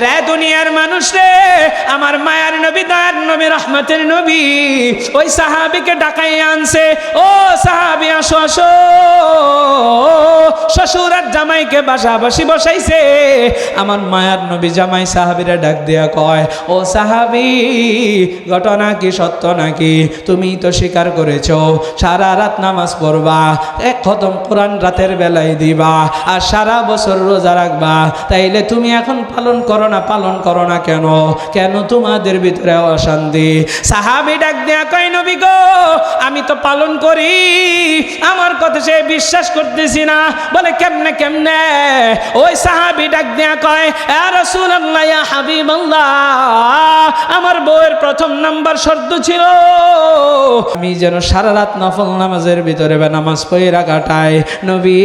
রে দুনিয়ার মানুষ রে, আমার মায়ার নবী, দয়ার নবী, রহমতের নবী ওই সাহাবীকে ডাকাই আনছে। ও সাহাবী আসো আসো। শ্বশুর আর জামাইকে বাসাবাসি বসাইছে। আমার মায়ার নবী জামাই সাহাবীরা ডাক দিয়া কয়, ও সাহাবী, ঘটনা কি সত্য নাকি? তুমি তো স্বীকার করেছো সারা রাত নামাজ পড়বা, এক খতম কোরআন রাতের বেলায় দিবা, আর সারা বছর রোজা রাখবা, তাইলে তুমি এখন পালন করো না কেন? কেন তোমাদের ভিতরে অশান্তি? সাহাবী ডাক দেয়া কয়, নবী গো, আমি তো পালন করি, আমার কথা সে বিশ্বাস করতেছি না। বলে কেমনে কেমনে? ওই সাহাবী ডাক দেয়া কয়, ইয়া রাসূলুল্লাহ, ইয়া হাবিবাল্লাহ, আমার বউয়ের প্রথম নাম্বার শর্ত ছিল আমি যেন সারা রাত নফল নামাজের ভিতরে নামাজ পড়া কাটাই। নবী,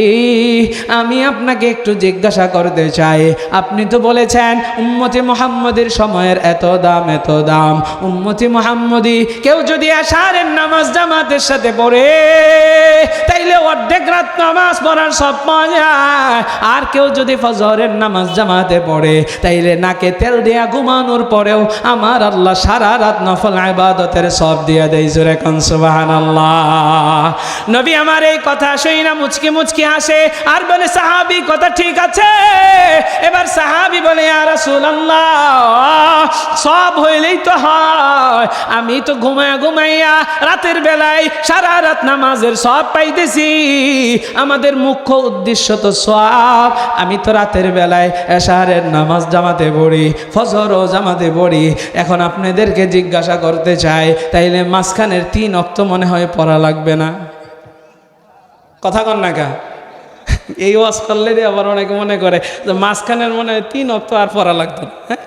আমি আপনাকে একটু জিজ্ঞাসা করতে চাই, আপনি তো বলেছেন উম্মতি মুহাম্মদের সময়ের এত দাম, উম্মতি মুহাম্মদি কেউ যদি আশারের নামাজ জামাতের সাথে পড়ে তাইলে অর্ধেক রাত নামাজ পড়ার সব পাওয়া যায়, আর কেউ যদি ফজরের নামাজ জামাতে পড়ে তাইলে নাকে তেল দিয়া ঘুমানোর পরেও আমার আল্লাহ সারা রাত নফল ইবাদতের সব দিয়া দেয়। জোরে কোন সুবহানাল্লাহ। নবী আমার এই কথা শুই না মুচকি মুচকি হাসে আর বলে, সাহাবী কথা ঠিক আছে। এবার সাহাবী বলে, ইয়া রাসূলুল্লাহ, সব হইলেই তো হয়, আমি তো ঘুমাইয়া রাতের বেলায় সারা রাত নামাজের সব পাইতেছি, আমাদের মুখ্য উদ্দেশ্য তো সওয়াব। আমি তো রাতের বেলায় এশারের নামাজ জামাতে পড়ি, ফজরও জামাতে পড়ি। এখন আপনাদেরকে জিজ্ঞাসা করতে চাই, তাইলে মাঝখানের 3 ওয়াক্ত মনে হয় পড়া লাগবে না? কথা কন না কা? এই ওয়াজ করলে আবার অনেকে মনে করে যে মাঝখানের মনে হয় 3 ওয়াক্ত আর পড়া লাগতো না। হ্যাঁ,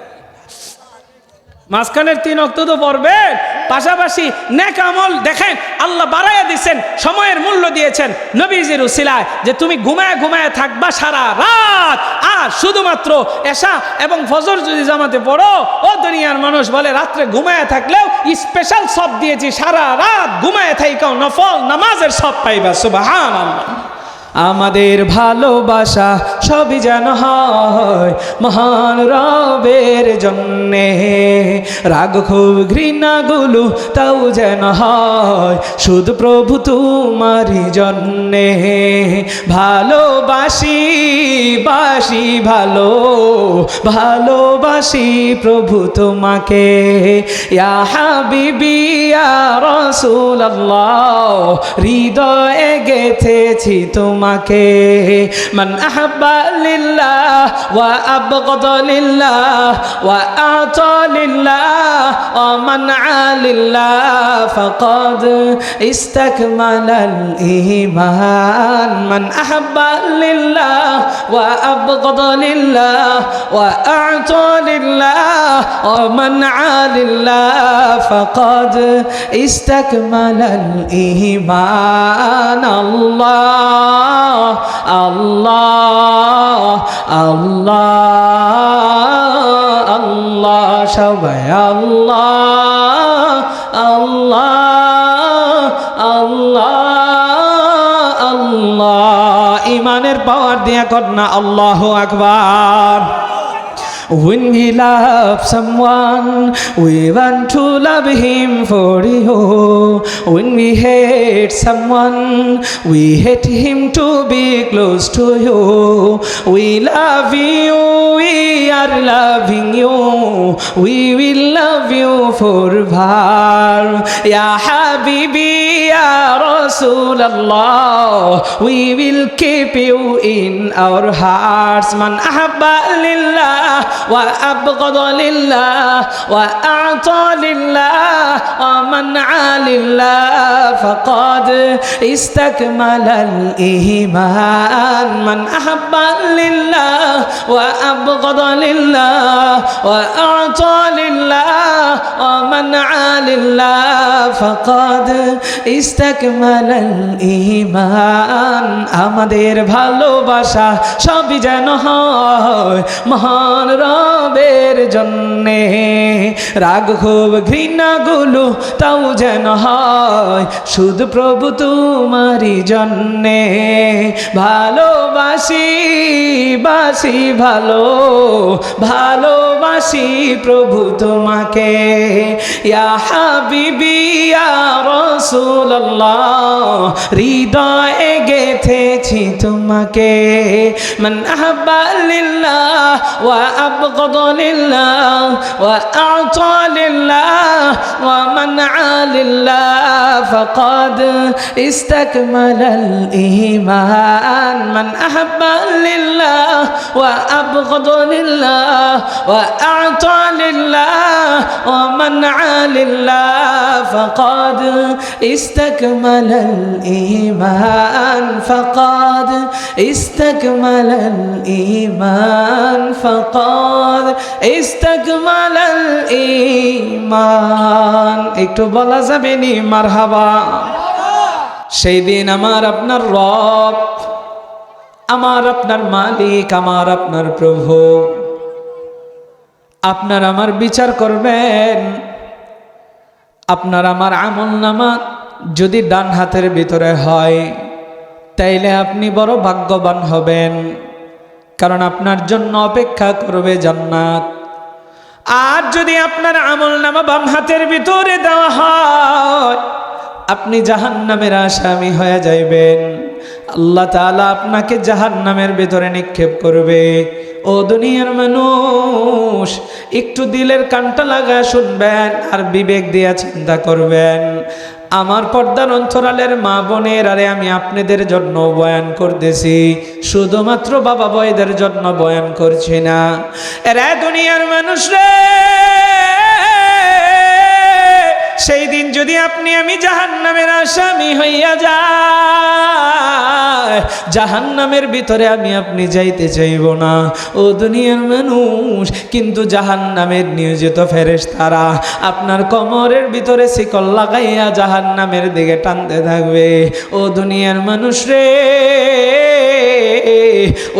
মাঝখানের 3 ওয়াক্ত তো পড়বেন, পাশাপাশি নেক আমল দেখেন আল্লাহ বাড়াইয়া দিচ্ছেন, সময়ের মূল্য দিয়েছেন নবীজির উসিলায়, যে তুমি ঘুমায় থাকবা সারা রাত, আর শুধুমাত্র এশা এবং ফজর যদি জামাতে পড়ো, ও দুনিয়ার মানুষ বলে রাত্রে ঘুমায় থাকলেও স্পেশাল সব দিয়েছি, সারা রাত ঘুমায় থাইকাও নফল নামাজের সব পাইবা। সুবহানাল্লাহ। আমাদের ভালোবাসা সবই যেন হয় মহান রবের জন্যে, রাগ ক্ষোভ ঘৃণাগুলো তাও যেন হয় শুধু প্রভু তোমারই জন্যে। ভালোবাসি ভালোবাসি প্রভু তোমাকে, ইয়া হাবিবি ইয়া রাসূলুল্লাহ, হৃদয়ে গেথেছি তোমাকে। মান আহাব্বা লিল্লাহ ওয়া আবগাদা লিল্লাহ ওয়া আতা লিল্লাহ ওয়া মান আলিল্লাহ ফাকাদ ইস্তাকমালাল ঈমান। মান আহাব্বা লিল্লাহ ওয়া আবগাদা লিল্লাহ ওয়া আতা লিল্লাহ ওয়া মান আলিল্লাহ ফাকাদ ইস্তাকমালাল ঈমান। আল্লাহ আল্লাহ আল্লাহ আল্লাহ, সবাই আল্লাহ আল্লাহ আল্লাহ আল্লাহ। ইমানের পাওয়ার দিয়া কর না আল্লাহু আকবার। When we love someone, we want to love him for you. When we hate someone, we hate him to be close to you. We love you, we are loving you, we will love you forever. Ya Habibi, Ya Rasulallah, we will keep you in our hearts. Man ahabba lillah wa abghada lillah wa a'ta lillah wa man'a lillah faqad istakmala al-iman. Man ahabba lillah wa abghada lillah wa a'ta lillah wa man'a lillah faqad istakmala al-iman. আমাদের ভালোবাসা সবই যেন হয় মহান রবের জন্যে, রাগ ক্ষোভ ঘৃণাগুলো তাও যেন হয় শুধু প্রভু তোমারই জন্যে। ভালোবাসি বাসি ভালো, ভালোবাসি প্রভু তোমাকে। ইয়া হাবিবি ইয়া রাসূলুল্লাহ, হৃদয়ে গেথেছি তোমাকে। মান আহাব্বা লিল্লাহ ওয়া আবগাদা লিল্লাহ ওয়া আ'তা লিল্লাহ ওয়া মানআ লিল্লাহ ফাকাদ ইসতাকমালাল ঈমান। মান আহাব্বা লিল্লাহ ওয়া আবগাদা লিল্লাহ ওয়া আ'তা লিল্লাহ ওয়া মানআ লিল্লাহ ফাকাদ ইসতাকমালাল ঈমান। ফাকাদ ইসতাকমালাল ঈমান। ফাকাদ ইসতাকমালাল ঈমান। একটু বলা যাবে নি মারহাবা? সেই দিন আমার আপনার রব, আমার আপনার মালিক, আমার আপনার প্রভু আপনার আমার বিচার করবেন। আপনার আমার আমলনামা যদি ডান হাতের ভিতরে হয় তাইলে আপনি বড় ভাগ্যবান হবেন, কারণ আপনার জন্য অপেক্ষা করবে জান্নাত। আর যদি আপনার আমলনামা বাম হাতের ভিতরে দেওয়া হয় আপনি জাহান্নামের আসামি হয়ে যাইবেন। আল্লাহ তাআলা আপনাকে জাহান্নামের ভিতরে নিক্ষেপ করবে। ও দুনিয়ার মানুষ, একটু দিলের কানটা লাগা শুনবেন আর বিবেক দিয়ে চিন্তা করবেন। আমার পর্দার অন্তরালের মা বোনের, আরে আমি আপনাদের জন্য বয়ান করতেছি, শুধুমাত্র বাবা বয়দের জন্য বয়ান করছি না। এরা দুনিয়ার মানুষ রে, সেই দিন যদি আপনি আমি জাহান্নামের আসামি হইয়া যায়, জাহান্নামের ভিতরে আমি আপনি যাইতে চাইব না। ও দুনিয়ার মানুষ, কিন্তু জাহান্নামের নিয়োজিত ফেরেশতারা আপনার কোমরের ভিতরে শিকল লাগাইয়া জাহান্নামের দিকে টানতে থাকবে। ও দুনিয়ার মানুষ রে,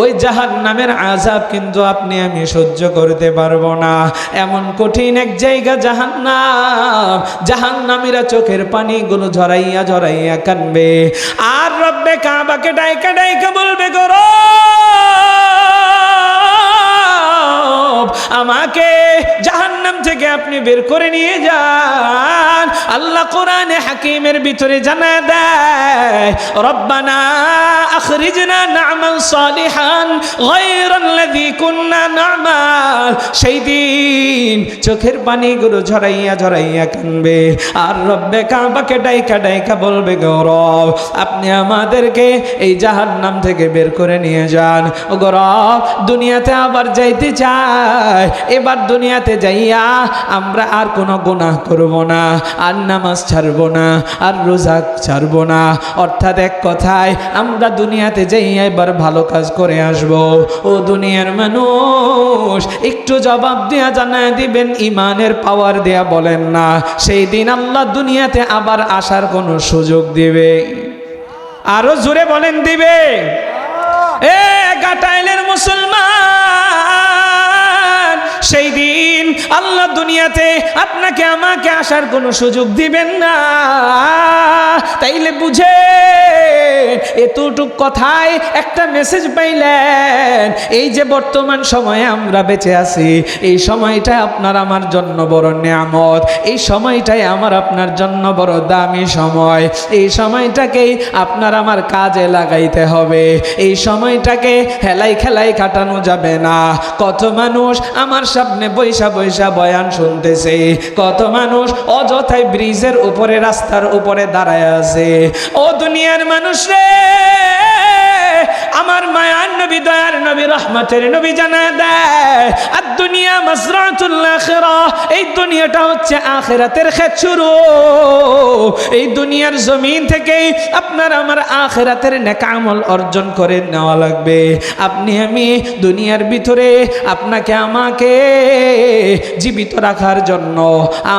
ওই জাহান্নামের আযাব কিন্তু আপনি আমি সহ্য করতে পারবো না। এমন কঠিন এক জায়গা জাহান্নাম, জাহান্নামীরা চোখের পানিগুলো ঝরাইয়া ঝরাইয়া কাঁদবে। আর রব্বে কাবাকে ডাইকা ডাইকা বলবে, গো রব, আমাকে জাহান্নাম থেকে আপনি বের করে নিয়ে যান। আল্লাহ কোরআনে হাকিমের ভিতরে জানা দেয়, রব্বানা আখরিজনা না'মাল সালিহান গায়রাল্লাযী কুন্না না'মাল। সেই দিন চোখের পানিগুলো ঝরাইয়া ঝরাইয়া কাঁদবে। আর রব্বে কাবাকে ডাইকা ডাইকা বলবে, গো রব, আপনি আমাদেরকে এই জাহান্নাম থেকে বের করে নিয়ে যান। ও গো রব, দুনিয়াতে আবার যাইতে চাই। এবার দুনিয়াতে যাইয়া আমরা আর কোনো গুনাহ করব না, আর নামাজ ছাড়বো না, আর রোজা ছাড়বো না। অর্থাৎ এক কথায় আমরা দুনিয়াতে যাইয়া এবার ভালো কাজ করে আসব। ও দুনিয়ার মানুষ, একটু জবাব দিয়া জানায় দিবেন, ইমানের পাওয়ার দেয়া বলেন না, সেই দিন আল্লাহ দুনিয়াতে আবার আসার কোনো সুযোগ দিবে? আরো জোরে বলেন, দিবে? এ গাটাইলের মুসলমান, সেই দিন আল্লাহ দুনিয়াতে আপনাকে আমাকে আসার কোনো সুযোগ দিবেন না। তাইলে বুঝে এতটুক কথায় একটা মেসেজ পাইলেন, এই যে বর্তমান সময়ে আমরা বেঁচে আছি, এই সময়টাই আপনার আমার জন্য বড় নিয়ামত। এই সময়টাই আমার আপনার জন্য বড় দামি সময়। এই সময়টাকেই আপনার আমার কাজে লাগাইতে হবে। এই সময়টাকে হেলাই খেলাই কাটানো যাবে না। কত মানুষ আমার সামনে বৈশা বৈশা বয়ান শুনতেছে, কত মানুষ অযথায় ব্রিজের উপরে, রাস্তার উপরে দাঁড়ায় আছে। ও দুনিয়ার মানুষ রে, আমার মায়ার নবী, দয়ার নবী, রহমতের নবী জানা দেয়, আর দুনিয়া মাসরাতুল আখিরাহ, এই দুনিয়াটা হচ্ছে আখিরাতের ক্ষেত শুরু। এই দুনিয়ার জমিন থেকেই আপনার আমার আখিরাতের নেক আমল অর্জন করে নেওয়া লাগবে। আপনি আমি দুনিয়ার ভিতরে আপনাকে আমাকে জীবিত রাখার জন্য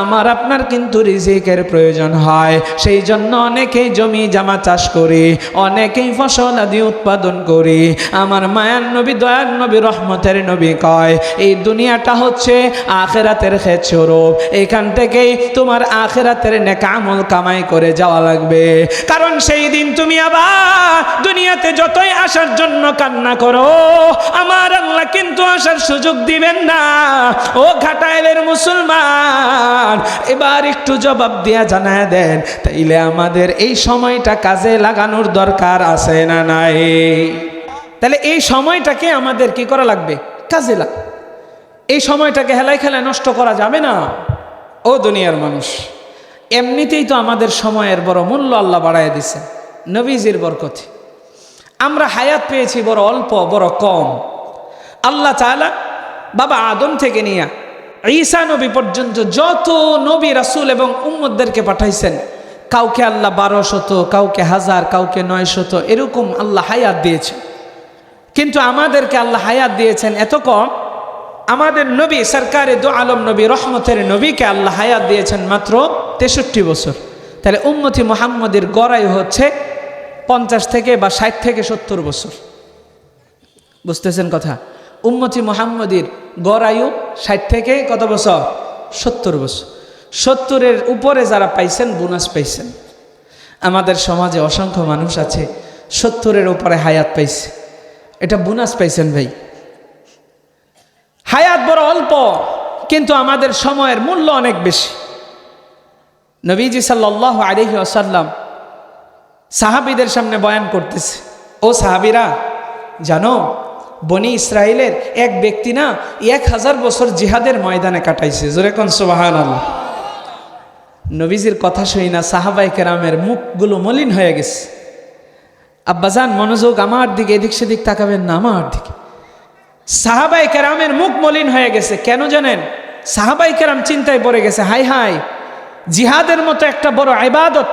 আমার আপনার কিন্তু রিজিকের প্রয়োজন হয়। সেই জন্য অনেকেই জমি জামা চাষ করি, অনেকেই ফসল আদি উৎপাদন করি। আমার মায়ার নবী, দয়ার নবী, রহমতের নবী কয়, এই দুনিয়াটা হচ্ছে আখিরাতের ক্ষেত স্বরূপ। এখান থেকেই তোমার আখিরাতের নেক আমল কামাই করে যাওয়া লাগবে। কারণ সেই দিন তুমি আবার দুনিয়াতে যতই আসার জন্য কান্না করো, আমার আল্লাহ কিন্তু আসার সুযোগ দিবেন না। ও ঘাটাইলের মুসলমান, এবার একটু জবাব দিয়া জানায় দেন, তাইলে আমাদের এই সময়টা কাজে লাগানোর দরকার আছে না নাই? তাহলে এই সময়টাকে আমাদের কি করা লাগবে? কাজে লাগবে। এই সময়টাকে হেলাই খেলায় নষ্ট করা যাবে না। ও দুনিয়ার মানুষ, এমনিতেই তো আমাদের সময়ের বড় মূল্য আল্লাহ বাড়ায় দিছে নবীজির বরকতে। আমরা হায়াত পেয়েছি বড় অল্প, বড় কম। আল্লাহ তাআলা বাবা আদম থেকে নিয়ে ঈসা নবী পর্যন্ত যত নবী রাসূল এবং উম্মতদেরকে পাঠাইছেন, কাউকে আল্লাহ 1200, কাউকে 1000, কাউকে 900, এরকম আল্লাহ হায়াত দিয়েছে। কিন্তু আমাদেরকে আল্লাহ হায়াত দিয়েছেন এত কম। আমাদের নবী সরকারে দু আলম নবী, রহমতের নবীকে আল্লাহ হায়াত দিয়েছেন মাত্র 63 বছর। তাহলে উম্মতি মুহাম্মদের গড়াই হচ্ছে 50 থেকে বা 60 থেকে 70 বছর। বুঝতেছেন কথা? উম্মতি মুহাম্মদের গড়ায়ু 60 থেকে কত বছর? 70 বছর। 70-এর উপরে যারা পাইছেন বোনাস পাইছেন। আমাদের সমাজে অসংখ্য মানুষ আছে 70-এর উপরে হায়াত পাইছে, এটা বোনাস পাইছেন ভাই। হায়াত বড় অল্প, কিন্তু আমাদের সময়ের মূল্য অনেক বেশি। নবীজি সাল্লাল্লাহু আলাইহি ওয়াসাল্লাম সাহাবীদের সামনে বয়ান করতেছে, ও সাহাবীরা জানো, বনি ইসরায়েলের এক ব্যক্তি না 1000 বছর জিহাদের ময়দানে কাটাইছে। জোরে কোন সুবহানাল্লাহ। নবীজির কথা শুই না সাহাবায়ে কেরামের মুখগুলো মলিন হয়ে গেছে। আব্বাজান মনোযোগ আমার দিকে, এদিক সেদিক তাকাবেন না, আমার দিকে। সাহাবায়ে কেরামের মুখ মলিন হয়ে গেছে। কেন জানেন? সাহাবায়ে কেরাম চিন্তায় পড়ে গেছে, হাই হাই, জিহাদের মতো একটা বড় ইবাদত,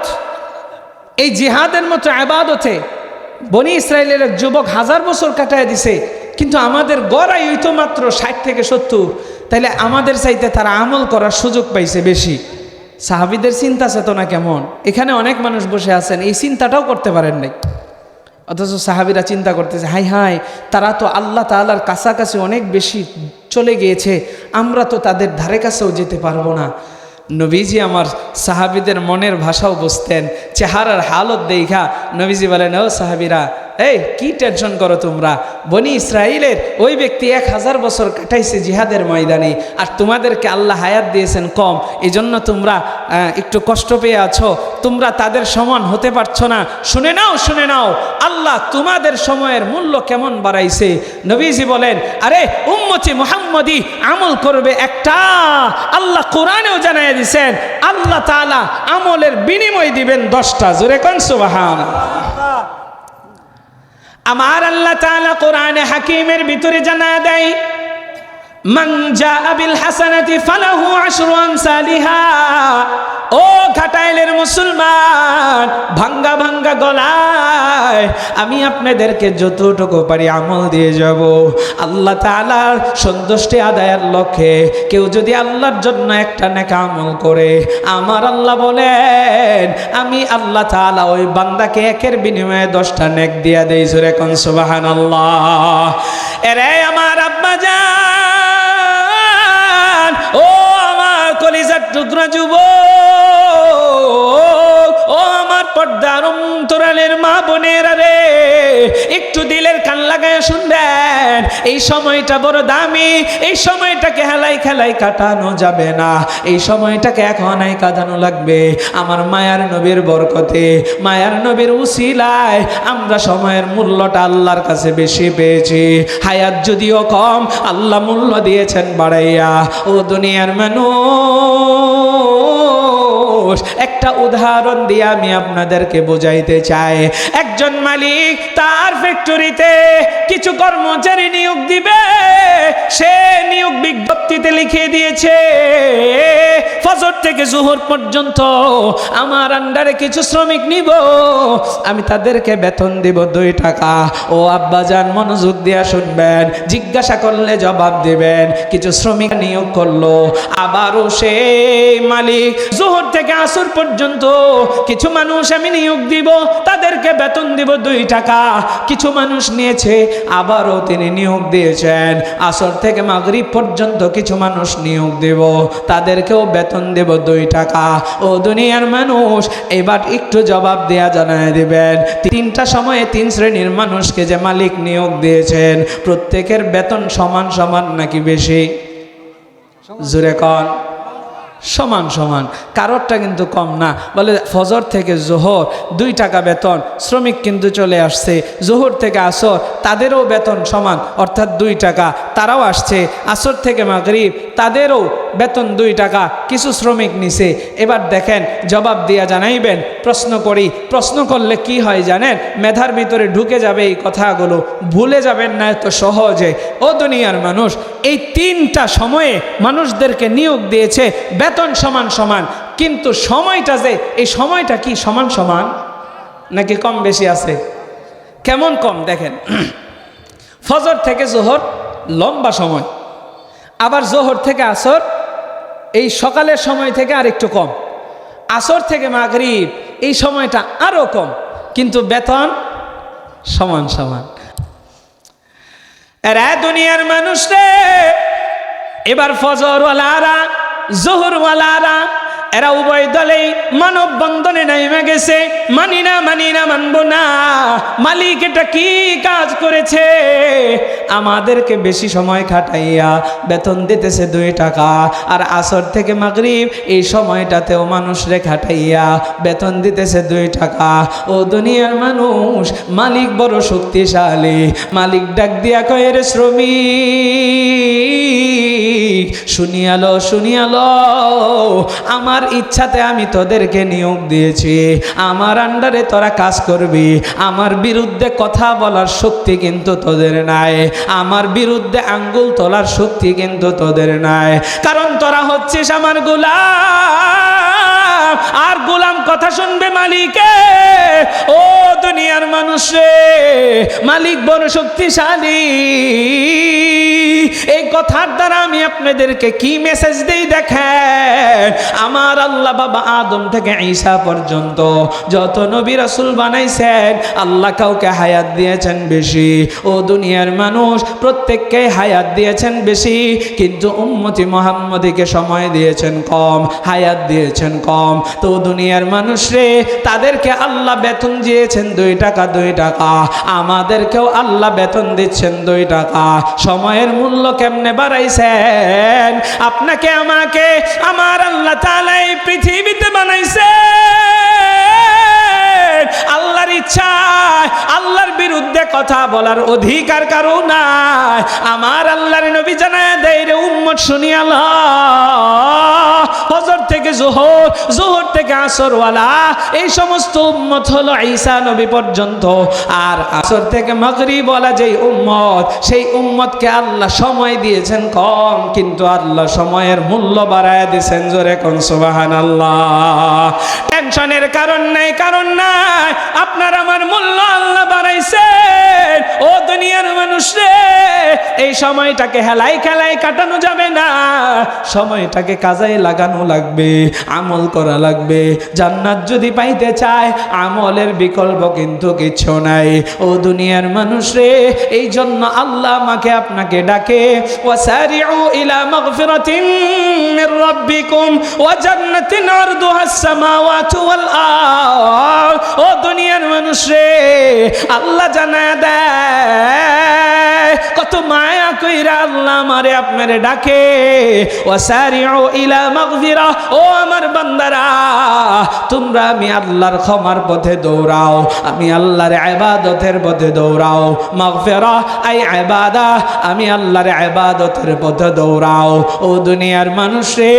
এই জিহাদের মতো ইবাদতে বনি ইসরায়েলের এক যুবক 1000 বছর কাটায় দিছে, কিন্তু আমাদের গড়াই হইতো মাত্র 60 থেকে 70। তাইলে আমাদের চাইতে তারা আমল করার সুযোগ পাইছে বেশি। সাহাবীদের চিন্তা চেতনা কেমন! এখানে অনেক মানুষ বসে আছেন, এই চিন্তাটাও করতে পারেন নাই, অথচ সাহাবীরা চিন্তা করতেছে, হাই হাই, তারা তো আল্লাহ তাআলার কাছাকাছি অনেক বেশি চলে গিয়েছে, আমরা তো তাদের ধারে কাছেও যেতে পারবো না। নবীজি আমার সাহাবীদের মনের ভাষাও বুঝতেন, চেহারার হালত দেখা নবীজি বলেন, ও সাহাবীরা, এই কি টেনশন করো তোমরা? বনি ইসরায়েলের ওই ব্যক্তি 1000 বছর কাটাইছে জিহাদের ময়দানে, আর তোমাদেরকে আল্লাহ হায়াত দিয়েছেন কম, এই জন্য তোমরা একটু কষ্ট পেয়ে আছো, তোমরা তাদের সমান হতে পারছো না। শুনে নাও, শুনে নাও, আল্লাহ তোমাদের সময়ের মূল্য কেমন বাড়াইছে। নবীজি বলেন, আরে উম্মতি মুহাম্মদি আমল করবে একটা, আল্লাহ কোরআনেও জানাই দিয়েছেন আল্লাহ তাআলা আমলের বিনিময় দিবেন 10টা। জোরে কোন সুবহানাল্লাহ। আমার আল্লাহ তাআলা কোরআনে হাকিমের ভিতরে জানায় দেয়, মান জাআ বিল হাসানাতি ফালাহু আশরু আমসালিহা। ও ঘাটাইলের মুসলমান, ভাঙ্গা ভাঙ্গা গলায় আমি আপনাদেরকে যতটুকু পারি আমল দিয়ে যাব। আল্লাহ তাআলার সন্তুষ্টি আদায়ের লক্ষ্যে কেউ যদি আল্লাহর জন্য একটা নেক আমল করে, আমার আল্লাহ বলেন আমি আল্লাহ তাআলা ওই বান্দাকে একের বিনিময়ে 10টা নেক দিয়া দেই। জোরে কোন সুবহানাল্লাহ। এরে আমার আব্বা জান, ও আমার কলিজার টুকরা যুবক, ও আমার পর্দার অন্তরালের মা বোনেরা রে, একটু দিলের কান লাগায় শুনবেন, এই সময়টা বড় দামি, এই সময়টাকে হেলাই খেলাই কাটানো যাবে না, এই সময়টাকে এখনই কাটানো লাগবে। আমার মায়ার নবীর বরকতে, মায়ার নবীর উসিলায় আমরা সময়ের মূল্যটা আল্লাহর কাছে বেশি পেয়েছি। হায়াত যদিও কম, আল্লাহ মূল্য দিয়েছেন বাড়াইয়া। ও দুনিয়ার মানুষ, একটা উদাহরণ দিয়ে আমি আপনাদেরকে বোঝাইতে চাই। একজন মালিক তার ফ্যাক্টরিতে কিছু কর্মচারী নিয়োগ দিবে, সে নিয়োগ বিজ্ঞপ্তিতে লিখে দিয়েছে ফজর থেকে জোহর পর্যন্ত আমার আন্ডারে কিছু শ্রমিক নিব, আমি তাদেরকে বেতন দিব 2 টাকা। ও আব্বাজান মনোযোগ দিয়া শুনবেন, জিজ্ঞাসা করলে জবাব দিবেন। কিছু শ্রমিক নিয়োগ করলো, আবারও সেই মালিক জোহর থেকে আসর পর্যন্ত কিছু মানুষ আমি নিয়োগ দিব, তাদেরকে বেতন দিব 2 টাকা। কিছু মানুষ নিয়েছে, আবারও তিনি নিয়োগ দিয়েছেন আসর থেকে মাগরিব পর্যন্ত কিছু মানুষ নিয়োগ দেব, তাদেরকেও বেতন দেব 2 টাকা। ও দুনিয়ার মানুষ, এবার একটু জবাব দেয়া জানায় দিবেন, 3টা সময়ে 3 শ্রেণীর মানুষকে যে মালিক নিয়োগ দিয়েছেন, প্রত্যেকের বেতন সমান সমান নাকি বেশি? জোরে কন। সমান সমান, কারোরটা কিন্তু কম না। বলে ফজর থেকে জোহর 2 টাকা বেতন, শ্রমিক কিন্তু চলে আসছে। জোহর থেকে আসর তাদেরও বেতন সমান, অর্থাৎ 2 টাকা, তারাও আসছে। আসর থেকে মাগরিব তাদেরও বেতন 2 টাকা, কিছু শ্রমিক নিছে। এবার দেখেন, জবাব দিয়া জানাইবেন। প্রশ্ন করি, প্রশ্ন করলে কি হয় জানেন? মেধার ভিতরে ঢুকে যাবে এই কথাগুলো, ভুলে যাবেন না এত সহজে। ও দুনিয়ার মানুষ, এই 3টা সময়ে মানুষদেরকে নিয়োগ দিয়েছে, বেতন সমান সমান, কিন্তু সময়টা যে এই সময়টা কি সমান সমান নাকি কম বেশি আছে? কেমন কম দেখেন, ফজর থেকে জোহর লম্বা সময়, আবার জোহর থেকে আসর এই সকালের সময় থেকে আর একটু কম, আসর থেকে মাগরিব এই সময়টা আরো কম, কিন্তু বেতন সমান সমান। এরা দুনিয়ার মানুষ রে, এবার ফজরওয়ালারা জোহরওয়ালারা এরা উভয় দলেই মানব বন্ধনে নেমে গেছে। মানি না মানবো না। মালিক এটা কি কাজ করেছে? আমাদেরকে বেশি সময় খাটাইয়া বেতন দিতেছে 2 টাকা, আর আসর থেকে মাগরিব এই সময়টাতেও মানুষরে খাটাইয়া বেতন দিতেছে 2 টাকা। ও দুনিয়ার মানুষ, মালিক বড় শক্তিশালী। মালিক ডাক দিয়া কয়, রে শ্রমিক, শুনিয়ালো শুনিয়ালো, আমার ইচ্ছাতে আমি তোদেরকে নিয়োগ দিয়েছি, আমার আন্ডারে তোরা কাজ করবি। আমার বিরুদ্ধে কথা বলার শক্তি কিন্তু তোদের নাই, আমার বিরুদ্ধে আঙ্গুল তোলার শক্তি কিন্তু তোদের নাই, কারণ তোরা হচ্ছিস আমার গোলাম, আর গোলাম কথা শুনবে মালিকে। ও দুনিয়ার মানুষ রে, মালিক বড় শক্তিশালী। এই কথার দ্বারা আমি আপনাদেরকে কি মেসেজ দেই দেখেন। আমার আল্লাহ বাবা আদম থেকে ঈসা পর্যন্ত যত নবী রাসূল বানাইছেন, আল্লাহ কাউকে হায়াত দিয়েছেন বেশি। ও দুনিয়ার মানুষ, প্রত্যেককে হায়াত দিয়েছেন বেশি, কিন্তু উম্মতি মুহাম্মদীকে সময় দিয়েছেন কম, হায়াত দিয়েছেন কম। তো দুনিয়ার মানুষ রে, তাদেরকে আল্লাহ বেতন দিয়েছেন 2 টাকা 2 টাকা, আমাদেরকেও আল্লাহ বেতন দিচ্ছেন 2 টাকা। সময়ের মূল্য কেমনে বাড়াইছেন? আপনাকে আমাকে আমার আল্লাহ তাআলা এই পৃথিবীতে বানাইছেন আল্লাহর ইচ্ছায়। আল্লাহর বিরুদ্ধে কথা বলার অধিকার কারো নাই। আমার আল্লাহর নবী জানায় দেয়, রে উম্মত শুনিয়ালা, ফজর থেকে জোহর, জোহর থেকে আসরওয়ালা এই সমস্ত উম্মত হলো ঈসা নবী পর্যন্ত। আর আসর থেকে মাগরিবওয়ালা যেই উম্মত, সেই উম্মতকে আল্লাহ সময় দিয়েছেন কম, কিন্তু আল্লাহ সময়ের মূল্য বাড়ায় দিয়েছেন। জোরে কোন সুবহানাল্লাহ। টেনশনের কারণ নাই, কারণ নাই, আপনার আমার মূল্য আল্লাহ বাড়াইছেন। ও দুনিয়ার মানুষ রে, এই সময়টাকে হেলাই খেলাই কাটানো যাবে না, সময়টাকে কাজে লাগানো লাগবে, আমল করা লাগবে। জান্নাত যদি পাইতে চায়, আমলের বিকল্প কিন্তু কিছু নাই। ও দুনিয়ার মানুষ রে, এই জন্য আল্লাহ আমাকে আপনাকে ডাকে, ওয়াসারিউ ইলা মাগফিরাতিন মির রাব্বিকুম ওয়া জান্নাতিন আরদুহাস সামাওয়াতু ওয়াল আরদ। ও দুনিয়ার মানুষ রে, আল্লাহ জানায় দেয় কত মায়া কইরা আল্লাহ আমারে আপনারে ডাকে, ওয়াসারিউ ইলা মাগফিরা। ও আমার বান্দারা, তোমরা আমি আল্লাহর ক্ষমার পথে দৌড়াও, আমি আল্লাহর ইবাদতের পথে দৌড়াও। মাগফিরা আই ইবাদা, আমি আল্লাহর ইবাদতের পথে দৌড়াও। ও দুনিয়ার মানুষ রে,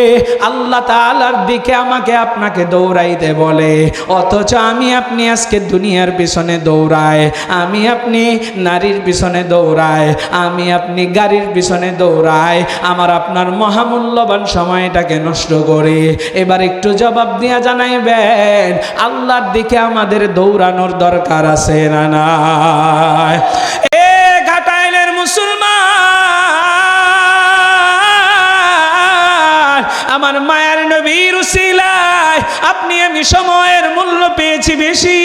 আল্লাহ তাআলার দিকে আমাকে আপনাকে দৌড়াইতে বলে, অথচ আমি আপনি আজকে দুনিয়ার পিছনে দৌড়ায়, আমি আপনি নারীর পিছনে দৌড়ায়, যায়, আমি আপনি গাড়ির পিছনে দৌড়াই, আমার আপনার মহামূল্যবান সময়টাকে নষ্ট করি। এবার একটু জবাব দিয়া জানাইবেন, আল্লাহর দিকে আমাদের দৌড়ানোর দরকার আছে না নাই? এ ঘাটাইলের মুসলমান, আমার মায়ার নবীর উসিলায় আপনি আমি সময়ের মূল্য পেয়েছি বেশি।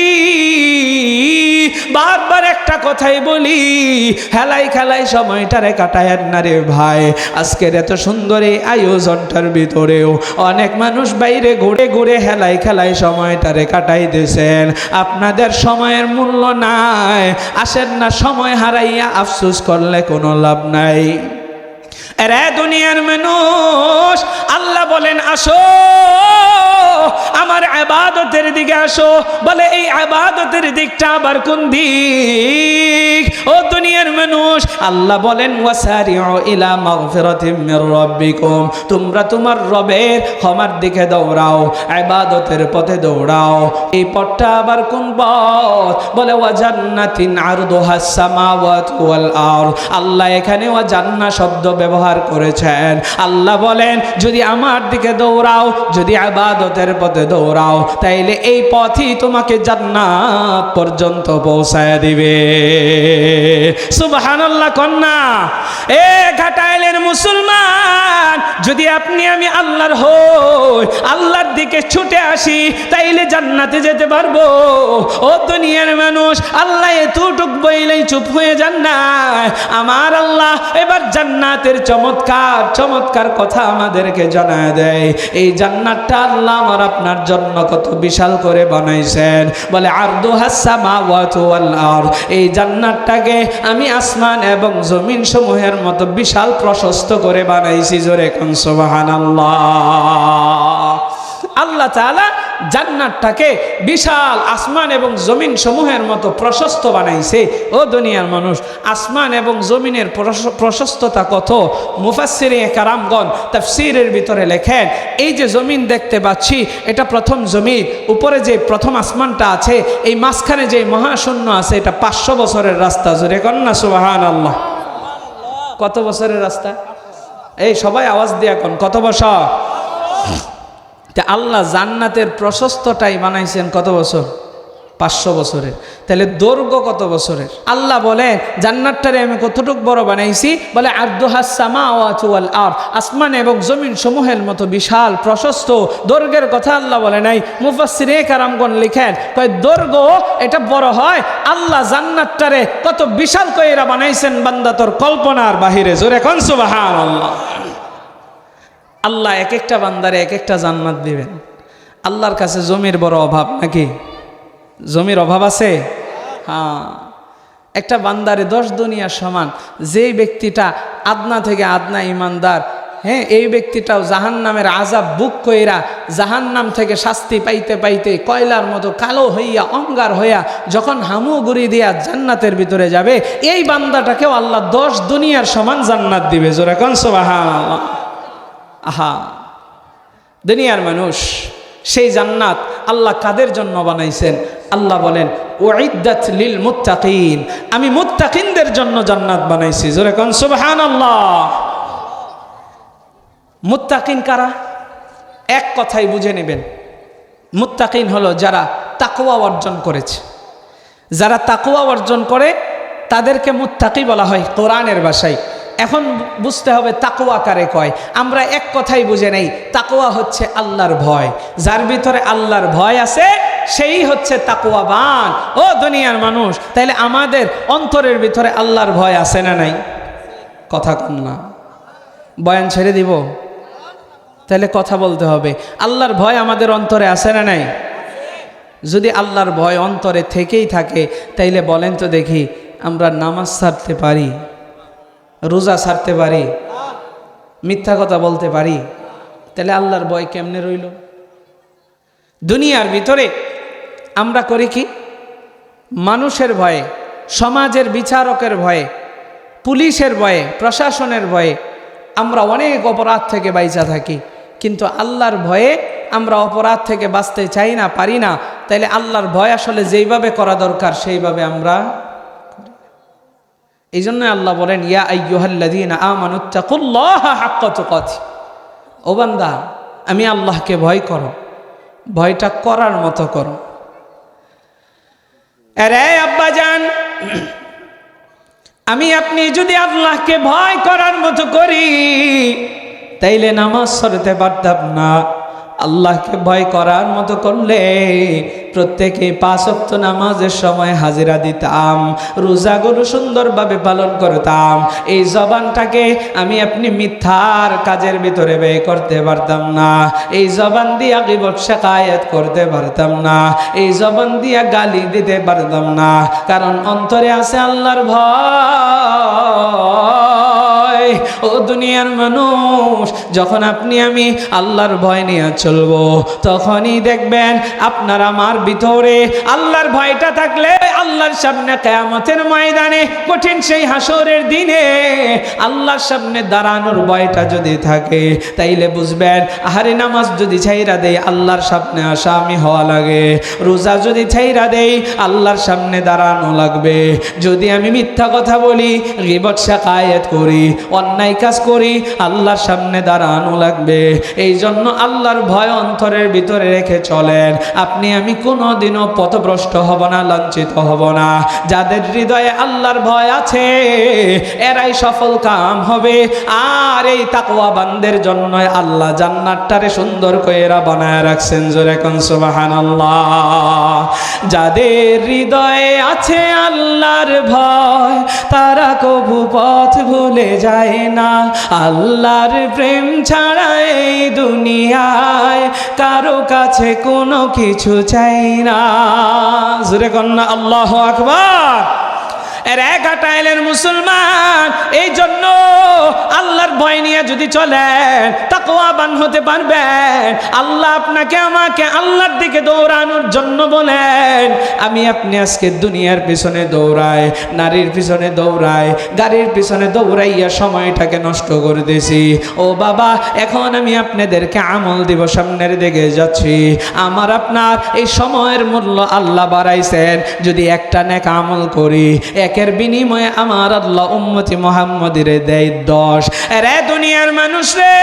বারবার একটা কথাই বলি, হেলাই খেলাই সময়টারে কাটায়েন না রে ভাই। আজকের এত সুন্দর এই আয়োজনটার ভিতরেও অনেক মানুষ বাইরে ঘুরে ঘুরে হেলাই খেলাই সময়টারে কাটাইতেছেন। আপনাদের সময়ের মূল্য নাই, আসেন না সময় হারাইয়া আফসোস করলে কোনো লাভ নাই। এরে দুনিয়ার মানুষ, আল্লাহ বলেন আসো আমার ইবাদতের দিকে আসো। বলে এই ইবাদতের দিকটা আবার কোন দিক? ও দুনিয়ার মানুষ, আল্লাহ বলেন ওয়াসারিউ ইলা মাগফিরাতিম মির রাব্বিকুম, তোমরা তোমার রবের ক্ষমার দিকে দৌড়াও, ইবাদতের পথে দৌড়াও। এই পথটা আবার কোন পথ? বলে ওয়া জান্নাতিন আরদুহাস সামাওয়াতু ওয়াল আরদ। আল্লাহ এখানে ওয়া জান্নাত শব্দ ব্যবহার করেছেন। আল্লাহ বলেন যদি আমার দিকে দৌড়াও, যদি ইবাদতের পথে দৌড়াও, তাইলে এই পথই তোমাকে জান্নাত পর্যন্ত পৌঁছায় দিবে। সুবহানাল্লাহ কন্যা। এ ঘাটাইলের মুসলমান, যদি আপনি আমি আল্লাহর হই, আল্লাহর দিকে ছুটে আসি, তাইলে জান্নাতে যেতে পারবো। ও দুনিয়ার মানুষ, আল্লাহ এতটুক বইলেই চুপ হয়ে যান না। আমার আল্লাহ এবার জান্নাতের চমৎকার চমৎকার কথা আমাদেরকে জানায় দেয়। এই জান্নাতটা আল্লাহ আমার আপনার জন্য কত বিশাল করে বানাইছেন। বলে আরদুহাস সামাওয়াতু ওয়াল আরদ, এই জান্নাতটাকে আমি আসমান এবং জমিন সমূহের মতো বিশাল প্রশস্ত করে বানাইছি। জোরে কোন সুবহানাল্লাহ। আল্লাহ তাআলা জান্নাতটাকে বিশাল আসমান এবং জমিন সমূহের মতো প্রশস্ত বানাইছে। ও দুনিয়ার মানুষ, আসমান এবং জমিনের প্রশস্ততা কত? মুফাসসিরিনে কেরামগণ তাফসীরের ভিতরে লেখেন, এই যে জমিন দেখতে পাচ্ছি এটা প্রথম জমিন, উপরে যে প্রথম আসমানটা আছে, এই মাঝখানে যে মহাশূন্য আছে, এটা 500 বছরের রাস্তা। জোরে কন্যা সুবহানাল্লাহ। কত বছরের রাস্তা? এই সবাই আওয়াজ দিয়া কোন কত বছর? তা আল্লাহ জান্নাতের প্রশস্তটাই বানাইছেন কত বছর? 500 বছরের। তাহলে দৈর্ঘ্য কত বছরের? আল্লাহ বলেন জান্নাতটারে আমি কতটুক বড় বানাইছি? বলে আরদুহাস সামাওয়াতু ওয়াল আরদ, আসমান এবং জমিন সমূহের মতো বিশাল প্রশস্ত। দৈর্ঘ্যের কথা আল্লাহ বলে নাই। মুফাসসিরিনে কেরামগণ লিখেন, কয় দৈর্ঘ্য এটা বড় হয়, আল্লাহ জান্নাতটারে কত বিশাল কইরা বানাইছেন বান্দা তোর কল্পনার বাহিরে। জোরে কোন সুবহানাল্লাহ। আল্লাহ এক একটা বান্দারে এক একটা জান্নাত দিবেন। আল্লাহর কাছে জমির বড় অভাব নাকি? জমির অভাব আছে? হ্যাঁ। একটা বান্দারে 10 দুনিয়ার সমান। যেই ব্যক্তিটা আদনা থেকে আদনা ইমানদার, হ্যাঁ, এই ব্যক্তিটাও জাহান্নামের আযাব বুক কইরা জাহান্নাম থেকে শাস্তি পাইতে পাইতে কয়লার মতো কালো হইয়া অঙ্গার হইয়া যখন হামুগুড়ি দিয়া জান্নাতের ভিতরে যাবে, এই বান্দাটাকেও আল্লাহ 10 দুনিয়ার সমান জান্নাত দিবে। জোরে কোন সুবহানাল্লাহ। আহা, দুনিয়ার মানুষ, সেই জান্নাত আল্লাহ কাদের জন্য বানাইছেন? আল্লাহ বলেন উইদ্দাত লিল মুত্তাকিন, আমি মুত্তাকিনদের জন্য জান্নাত বানাইছি। জোরে কোন সুবহানাল্লাহ। মুত্তাকিন কারা? এক কথাই বুঝে নেবেন, মুত্তাকিন হলো যারা তাকওয়া অর্জন করেছে। যারা তাকওয়া অর্জন করে তাদেরকে মুত্তাকি বলা হয় কোরআনের ভাষায়। এখন বুঝতে হবে তাকওয়া কারে কয়। আমরা এক কথাই বুঝে নেই, তাকওয়া হচ্ছে আল্লাহর ভয়। যার ভিতরে আল্লাহর ভয় আছে সেই হচ্ছে তাকওয়াবান। ও দুনিয়ার মানুষ, তাইলে আমাদের অন্তরের ভিতরে আল্লাহর ভয় আছে না নাই? কথা কন না, বয়ান ছেড়ে দিব? তাহলে কথা বলতে হবে। আল্লাহর ভয় আমাদের অন্তরে আছে না নাই? যদি আল্লাহর ভয় অন্তরে থেকেই থাকে, তাইলে বলেন তো দেখি, আমরা নামাজ ছাড়তে পারি, রোজা ছাড়তে পারি, মিথ্যা কথা বলতে পারি? তাহলে আল্লাহর ভয় কেমনে রইল? দুনিয়ার ভিতরে আমরা করি কি? মানুষের ভয়ে, সমাজের বিচারকের ভয়ে, পুলিশের ভয়ে, প্রশাসনের ভয়ে আমরা অনেক অপরাধ থেকে বাইচা থাকি। কিন্তু আল্লাহর ভয়ে আমরা অপরাধ থেকে বাঁচতে চাই না, পারি না। তাইলে আল্লাহর ভয় আসলে যেইভাবে করা দরকার সেইভাবে আমরা। এই জন্য আল্লাহ বলেন ইয়া আইয়ুহাল্লাযীনা আমানুত্তাকুল্লাহা হাক্কা তুকাতিহ, ও বান্দা আমি আল্লাহকে ভয় করো, ভয়টা করার মতো করো। আরে আব্বাজান, আমি আপনি যদি আল্লাহকে ভয় করার মতো করি তাইলে নামাজ ছাড়তে পারতাম না। আল্লাহকে ভয় করার মতো করলে প্রত্যেকে 5 ওয়াক্ত নামাজের সময় হাজিরা দিতাম, রোজাগুলো সুন্দরভাবে পালন করতাম। এই জবানটাকে আমি আপনি মিথ্যার কাজের ভিতরে ব্যয় করতে পারতাম না। এই জবান দিয়া গীবত শিকায়াত করতে পারতাম না। এই জবান দিয়া গালি দিতে পারতাম না, কারণ অন্তরে আছে আল্লাহর ভয়। ও দুনিয়ার মানুষ, যখন আপনি আমি আল্লাহর ভয় নিয়ে চলবো তখনই দেখবেন আপনার আমার ভিতরে আল্লাহর ভয়টা থাকলে আল্লাহর সামনে কিয়ামতের ময়দানে কঠিন সেই হাসরের দিনে আল্লাহর সামনে দাঁড়ানোর ভয়টা যদি থাকে তাইলে বুঝবেন আহারে নামাজ যদি ছাইরা দেই আল্লাহর সামনে আসামি হওয়া লাগে, রোজা যদি ছাইরা দেই আল্লাহর সামনে দাঁড়ানো লাগবে, যদি আমি মিথ্যা কথা বলি, গীবত শিকায়াত করি, অন্যায় কাজ করি, আল্লাহর সামনে দাঁড়ানো লাগবে। এই জন্য আল্লাহর ভয় অন্তরের ভিতরে রেখে চলেন, আপনি আমি কোনোদিনও পথভ্রষ্ট হব না, লাঞ্ছিত হব না। যাদের হৃদয়ে আল্লাহর ভয় আছে এরাই সফল কাম হবে। আর এই তাকওয়াবানদের জন্য আল্লাহ জান্নাতটারে সুন্দর কইরা বানায় রাখছেন। জোরে কোন সুবহানাল্লাহ। যাদের হৃদয়ে আছে আল্লাহর ভয় তারা কবু পথ ভুলে যায় না। আল্লাহর প্রেম ছাড়া এই দুনিয়ায় কারো কাছে কোনো কিছু চাই না। জোরে কন্যা আল্লাহু আকবার। এর একাটাইলের মুসলমান, এই জন্য আল্লাহর ভয় নিয়ে যদি চলেন তাকওয়াবান হতে পারবেন। আল্লাহ আপনাকে আমাকে আল্লাহর দিকে দৌড়ানোর জন্য বলেন। আমি আপনি আজকে দুনিয়ার পিছনে দৌড়াই, নারীর পিছনে দৌড়াই, গাড়ির পিছনে দৌড়াইয়া সময়টাকে নষ্ট করে দিয়েছি। ও বাবা, এখন আমি আপনাদেরকে আমল দিব, সামনের দিকে যাচ্ছি। আমার আপনার এই সময়ের মূল্য আল্লাহ বাড়াইছেন। যদি একটা নেক আমল করি একের বিনিময়ে আমার আল্লাহ উম্মতি মুহাম্মাদের দেয় 10। রে দুনিয়ার মানুষ রে,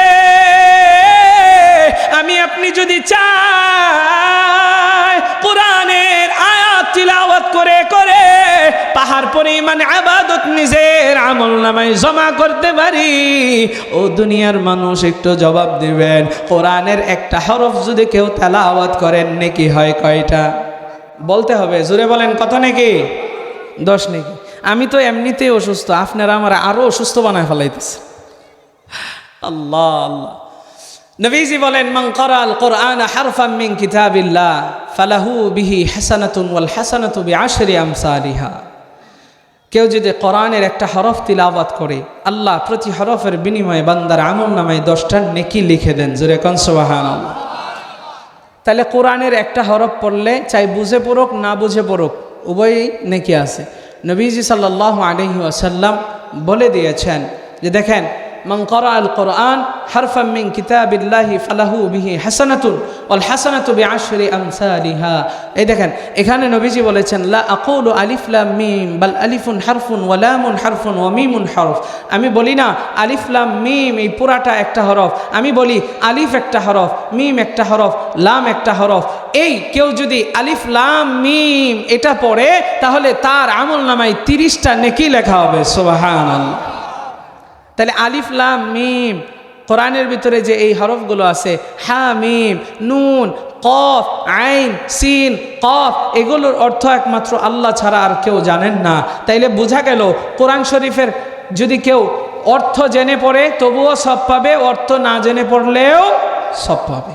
আমি আপনি যদি চাই কোরআনের আয়াত তিলাওয়াত করে করে পাহাড় পরিমাণ ইবাদত নিজের আমলনামায় জমা করতে পারি, ও দুনিয়ার মানুষ একটু জবাব দিবেন, কোরআনের একটা হরফ যদি কেউ তেলাওয়াত করেন নেকি হয় কয়টা? বলতে হবে, জোরে বলেন কত নেকি? 10 নেকি। আমি তো এমনিতেই অসুস্থ, আপনারা আমার আরো অসুস্থ বানায় ফেলাইতেছে। আল্লাহ আল্লাহ। নবীজি বলেন মান ক্বারাআল কুরআনা হারফাম মিন কিতাবিল্লাহ ফালাহু বিহি হাসানাতুন ওয়াল হাসানাতু বিআশরি আমসালিহা। কেউ যদি কোরআনের একটা হরফ তিলাওয়াত করে আল্লাহ প্রতি হরফের বিনিময়ে বান্দার আমলনামায় 10টা নেকি লিখে দেন। জোরে কোন সুবহানাল্লাহ। তাহলে কোরআনের একটা হরফ পড়লে চাই বুঝে পড়ুক না বুঝে পড়ুক উভয়ই নেকি আছে। নবীজি সাল্লাল্লাহু আলাইহি ওয়াসাল্লাম বলে দিয়েছেন যে দেখেন, মান ক্বারাআল কুরআন হারফাম মিন কিতাবিল্লাহি ফালাহু বিহি হাসানাতুন ওয়াল হাসানাতু বিআশরি আমসালিহা। এই দেখেন, এখানে নবীজি বলেছেন লা আকুলু আলিফ লাম মিম বাল আলিফুন হারফুন ওয়া লামুন হারফুন ওয়া মিমুন হরফ। আমি বলি না আলিফ লাম মিম এই পুরাটা একটা হরফ, আমি বলি আলিফ একটা হরফ, মিম একটা হরফ, লাম একটা হরফ। এই কেউ যদি আলিফ লাম মিম এটা পড়ে তাহলে তার আমলনামায় 30টা নেকি লেখা হবে। সুবহানাল্লাহ। তাহলে আলিফ লাম মিম কোরআনের ভিতরে যে এই হরফগুলো আছে হা মিম নুন কফ আইন সিন কফ, এগুলোর অর্থ একমাত্র আল্লাহ ছাড়া আর কেউ জানেন না। তাইলে বোঝা গেল কোরআন শরীফের যদি কেউ অর্থ জেনে পড়ে তবুও সব পাবে, অর্থ না জেনে পড়লেও সব পাবে।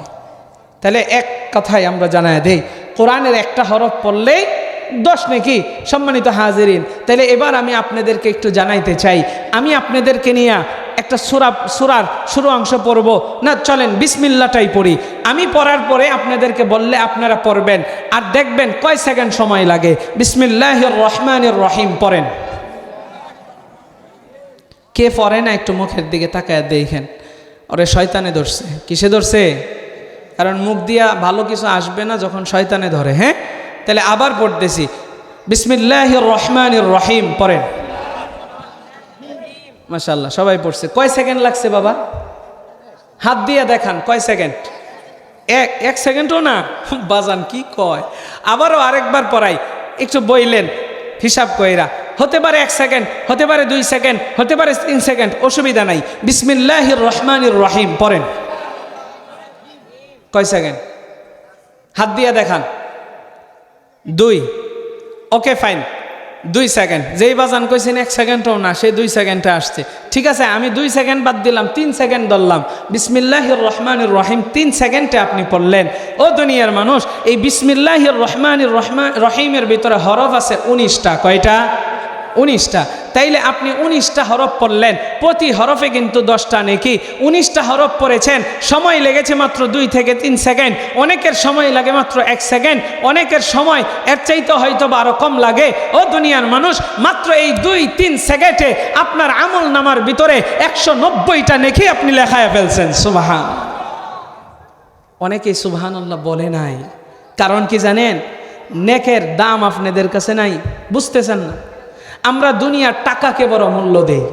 তাহলে এক কথাই আমরা জানাই দেই, কোরআনের একটা হরফ পড়লেই 10 নেকি। সম্মানিত হাজিরিন, তাহলে এবার আমি আপনাদেরকে একটু জানাইতে চাই, আমি আপনাদেরকে নিয়ে একটা সূরার শুরু অংশ পড়ব না, চলেন বিসমিল্লাহটাই পড়ি। আমি পড়ার পরে আপনাদেরকে বললে আপনারা পড়বেন আর দেখবেন কয় সেকেন্ড সময় লাগে। বিসমিল্লাহির রহমানির রহিম পড়েন। কে পড়ে না একটু মুখের দিকে তাকায় দেখেন, ওরে শয়তানে ধরছে। কিসে ধরছে? কারণ মুখ দিয়া ভালো কিছু আসবে না যখন শয়তানে ধরে। হ্যাঁ, তাহলে আবার পড়তেছি, বিসমিল্লাহির রহমানির রহিম পড়েন। মাশাআল্লাহ সবাই পড়ছে। কয় সেকেন্ড লাগছে বাবা? হাত দিয়ে দেখান কয় সেকেন্ড? এক সেকেন্ডও না বাজান কি কয়। আবারও আরেকবার পড়াই, একটু বইলেন হিসাব কইরা। হতে পারে 1 সেকেন্ড, হতে পারে 2 সেকেন্ড, হতে পারে 3 সেকেন্ড, অসুবিধা নাই। বিসমিল্লাহির রহমানির রহিম পড়েন। কয় সেকেন্ড? হাত দিয়ে দেখান। 2। Okay fine, 2 second. যেই বাজান কইছেন 1 সেকেন্ডও না, সে 2 সেকেন্ডে আসছে। ঠিক আছে, আমি 2 সেকেন্ড বাদ দিলাম, 3 সেকেন্ড ধরলাম। বিসমিল্লাহির রহমানির রহিম 3 সেকেন্ডে আপনি পড়লেন। ও দুনিয়ার মানুষ, এই বিসমিল্লাহির রহমানির রহিমের ভিতরে হরফ আছে 19টা। কয়টা? 19টা। তাইলে আপনি 19টা হরফ পড়লেন, প্রতি হরফে কিন্তু 10টা নেকি। 19টা হরফ পড়েছেন, সময় লেগেছে মাত্র 2 থেকে 3 সেকেন্ড। অনেকের সময় লাগে মাত্র 1 সেকেন্ড, অনেকের সময় এর চাইতে হয়তো বা আরো কম লাগে। ও দুনিয়ার মানুষ, মাত্র এই 2-3 সেকেন্ডে আপনার আমল নামার ভিতরে 190টা নেকি আপনি লেখায় ফেলছেন। সুবহান। অনেকেই সুবহানাল্লাহ বলে নাই, কারণ কি জানেন? নেকের দাম আপনাদের কাছে নাই, বুঝতেছেন না। আমরা দুনিয়ার টাকাকে বড় মূল্য দেই।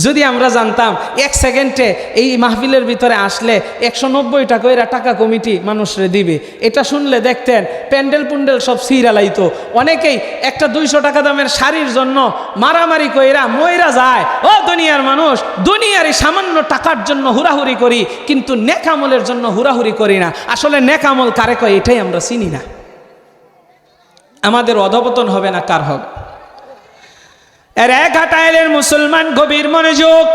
যদি আমরা জানতাম 1 সেকেন্ডে এই মাহফিলের ভিতরে আসলে 190 টাকা এরা টাকা কমিটি মানুষরে দিবে, এটা শুনলে দেখতেন প্যান্ডেল পুন্ডেল সব সিরালাইতো। অনেকেই একটা 200 টাকা দামের শাড়ির জন্য মারামারি কইরা মইরা যায়। ও দুনিয়ার মানুষ, দুনিয়ার এই সামান্য টাকার জন্য হুড়াহুড়ি করি, কিন্তু নেক আমলের জন্য হুড়াহুড়ি করি না। আসলে নেক আমল কারে কয় এটাই আমরা চিনি না। আমাদের অধপতন হবে না কার হবে? এর ঘাটাইলের মুসলমান গভীর মনোযোগ।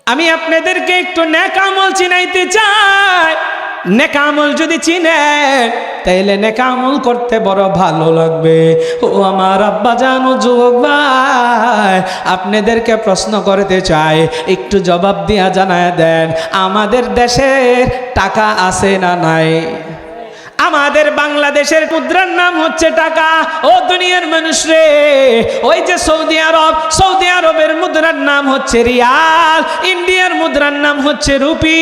আমি আপনাদেরকে একটু নেক আমল চিনাইতে চাই। নেক আমল যদি চিনেন তাইলে নেক আমল করতে বড় ভালো লাগবে। ও আমার আব্বা জানো যুবক ভাই, আপনাদেরকে প্রশ্ন করতে চাই, একটু জবাব দিয়া জানায় দেন, আমাদের দেশের টাকা আছে না নাই? আমাদের বাংলাদেশের মুদ্রার নাম হচ্ছে টাকা। ও দুনিয়ার মানুষ রে, ওই যে সৌদি আরব, সৌদি আরবের মুদ্রার নাম হচ্ছে রিয়াল, ইন্ডিয়ার মুদ্রার নাম হচ্ছে রুপি,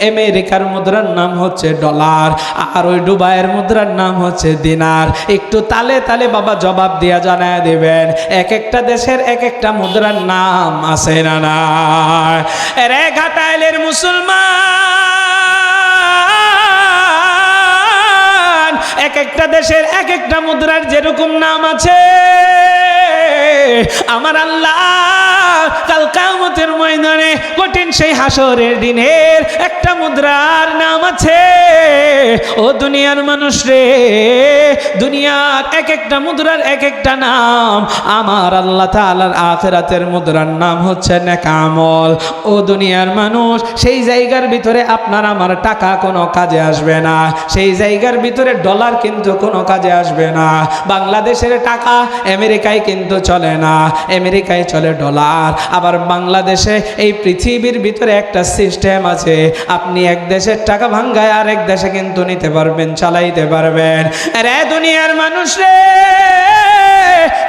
আমেরিকার মুদ্রার নাম হচ্ছে ডলার, আর ওই দুবাইয়ের মুদ্রার নাম হচ্ছে দিনার। একটু তালে তালে বাবা জবাব দিয়া জানায় দিবেন, এক একটা দেশের এক একটা মুদ্রার নাম আছে না না? রে ঘাটাইলের মুসলমান, এক একটা দেশের এক একটা মুদ্রার যেরকম নাম আছে, আমার আল্লাহ কাল কিয়ামতের ময়দানে কঠিন সেই হাসরের দিনের একটা মুদ্রার নাম আছে। ও দুনিয়ার মানুষ রে, দুনিয়ার এক একটা মুদ্রার এক একটা নাম। আমার আল্লাহ তাআলার আখিরাতের মুদ্রার নাম হচ্ছে নেক আমল। ও দুনিয়ার মানুষ, সেই জায়গার ভিতরে আপনার আমার টাকা কোনো কাজে আসবে না, সেই জায়গার ভিতরে ডলার কিন্তু কোনো কাজে আসবে না। বাংলাদেশের টাকা আমেরিকায় কিন্তু চলে না, আমেরিকায় চলে ডলার। আবার বাংলাদেশে এই পৃথিবীর ভিতরে একটা সিস্টেম আছে, আপনি এক দেশের টাকা ভাঙ্গায় আরেক দেশে কিন্তু নিতে পারবেন, চালাইতে পারবেন। আরে দুনিয়ার মানুষ রে,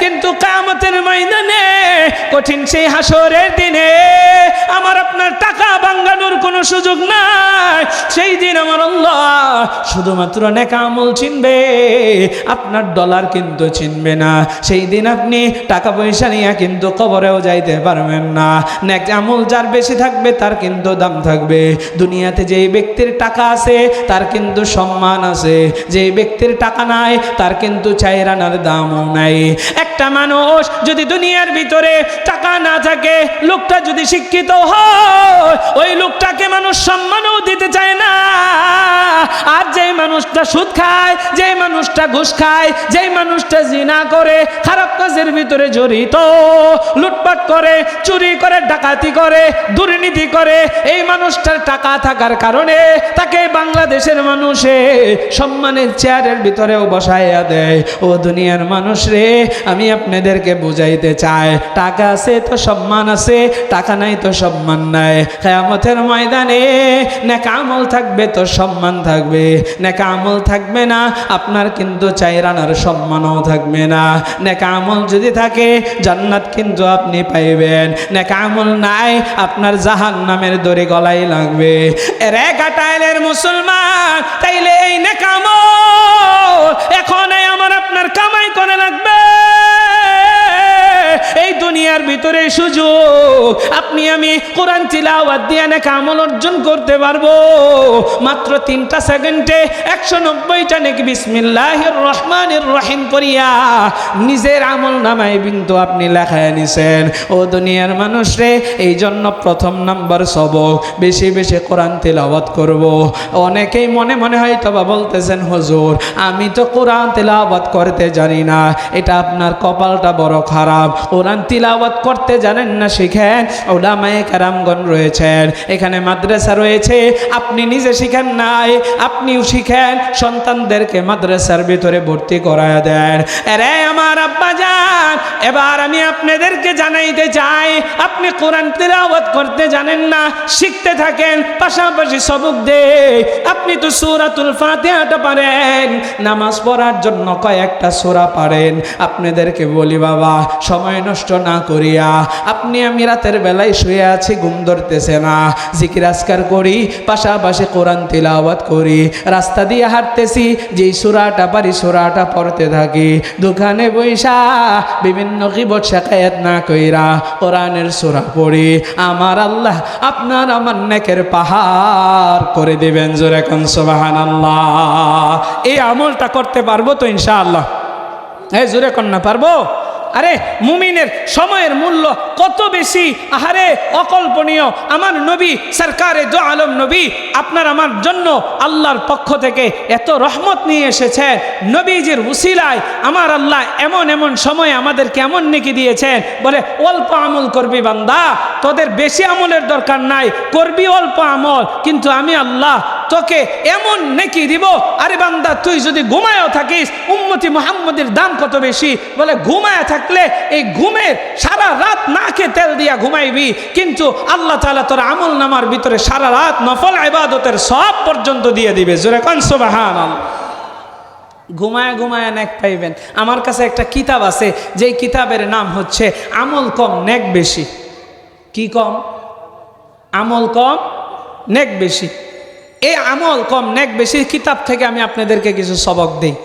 কিন্তু কিয়ামতের ময়দানে কঠিন সেই হাসরের দিনে আমার আপনার টাকা ভাঙ্গানোর কোনো সুযোগ নাই। সেই দিন আমার আল্লাহ শুধুমাত্র নেক আমল চিনবে, আপনার ডলার কিন্তু চিনবে না। সেই দিন আপনি টাকা পয়সা নিয়ে কিন্তু কবরেও যাইতে পারবেন না। নেক আমল যার বেশি থাকবে তার কিন্তু দাম থাকবে। দুনিয়াতে যেই ব্যক্তির টাকা আছে তার কিন্তু সম্মান আছে, যেই ব্যক্তির টাকা নাই তার কিন্তু চাইরানার দামও নাই। একটা মানুষ যদি দুনিয়ার ভিতরে টাকা না থাকে, লোকটা যদি শিক্ষিত হয়, ওই লোকটাকে মানুষ সম্মানও দিতে চায় না। আর যেই মানুষটা সুদ খায়, যেই মানুষটা ঘুষ খায়, যেই মানুষটা জিনা করে, খারাপ কাজের ভিতরে জড়িত, লুটপাট করে, চুরি করে, ডাকাতি করে, দুর্নীতি করে, এই মানুষটার টাকা থাকার কারণে তাকে বাংলাদেশের মানুষে সম্মানের চেয়ারের ভিতরেও বসাইয়া দেয়। ও দুনিয়ার মানুষ রে, আমি আপনাদেরকে বুঝাইতে চাই, টাকা আছে তো সম্মান আছে, টাকা নাই তো সম্মান নাই। কিয়ামতের ময়দানে নেক আমল থাকবে তো সম্মান থাকবে, নেক আমল থাকবে না আপনার কিন্তু চাইরানার সম্মানও থাকবে না। নেক আমল যদি থাকে জান্নাত কিন্তু আপনি পাইবেন, নেক আমল নাই আপনার জাহান্নামের দড়ি গলায় লাগবে। রে ঘাটাইলের মুসলমান, তাইলে এই নেক আমল এখন আমার আপনার কামাই করে লাগবে। এই দুনিয়ার ভিতরে সুযোগ, আপনি আমি কোরআন তিলাওয়াত দিয়ে নেক আমল অর্জন করতে পারবো। মাত্র 3টা সেকেন্ডে 190টা নেক বিসমিল্লাহির রহমানির রহিম করিয়া নিজের আমল নামায় কিন্তু আপনি লেখায় নিছেন। ও দুনিয়ার মানুষ রে, এই জন্য প্রথম নাম্বার সবক, বেশি বেশি কোরআন তিলাওয়াত করব। অনেকেই মনে মনে হয়তো বা বলতেছেন, হুজুর আমি তো কোরআন তিলাওয়াত করতে জানি না। এটা আপনার কপালটা বড় খারাপ। কোরআন তিলাওয়াত করতে জানেন না, শিখেন। উলামায়ে কেরামগণ রয়েছেন, এখানে মাদ্রাসা রয়েছে, আপনি নিজে শিখেন নাই, আপনিও শিখেন, সন্তানদেরকে মাদ্রাসার ভিতরে ভর্তি করায় দেন। আরে আমার আব্বাজান, এবার আমি আপনাদেরকে জানাইতে চাই, আপনি কোরআন তিলাওয়াত করতে জানেন না, শিখতে থাকেন, পাশাপাশি সবক দে। আপনি তো সূরাতুল ফাতিহাটা পারেন, নামাজ পড়ার জন্য কয়েকটা সূরা পারেন। আপনাদেরকে বলি বাবা, সময় নষ্ট না করিয়া আপনি আমি রাতের বেলায় শুয়ে আছি, ঘুম ধরতেছে না, জিকির আজকার করি, পাশাপাশি কোরআন তিলাওয়াত করি, রাস্তা দিয়ে হাঁটতেছি, যেই সূরাটা পারি সূরাটা পড়তে থাকি, দোকানে বইসা বিভিন্ন গীবত শিকায়াত না কইরা কোরআনের সূরা পড়ি, আমার আল্লাহ আপনার আমার নেকের পাহাড় করে দিবেন। জোরে কোন সুবহানাল্লাহ। এই আমলটা করতে পারবো তো ইনশাআল্লাহ? এই জোরে কোন না পারবো? আরে মুমিনের সময়ের মূল্য কত বেশি, আহারে অকল্পনীয়। আমার নবী সরকারে দো আলম নবী আপনার আমার জন্য আল্লাহর পক্ষ থেকে এত রহমত নিয়ে এসেছেন। নবীজির উসিলায় আমার আল্লাহ এমন এমন সময় আমাদেরকে এমন নেকি দিয়েছেন, বলে অল্প আমল করবি বান্দা, তোদের বেশি আমলের দরকার নাই, করবি অল্প আমল, কিন্তু আমি আল্লাহ তোকে এমন নেকি দিব। আরে বান্দা, তুই যদি ঘুমায়ও থাকিস, উম্মতি মুহাম্মদের দাম কত বেশি, বলে ঘুমায় থাকলে এই ঘুমের সারা রাত নাকে তেল দিয়া ঘুমাইবি, কিন্তু আল্লাহ তাআলা তোর আমল নামার ভিতরে সারা রাত নফল ইবাদতের সব পর্যন্ত দিয়ে দিবে। জোরে কোন সুবহানাল্লাহ। ঘুমায় ঘুমায় নেক পাইবেন। আমার কাছে একটা কিতাব আছে, যেই কিতাবের নাম হচ্ছে আমল কম নেক বেশি। কি কম? আমল কম নেক বেশি। এই আমল কম নেক বেশি কিতাব থেকে আমি আপনাদেরকে কিছু সবক দেই।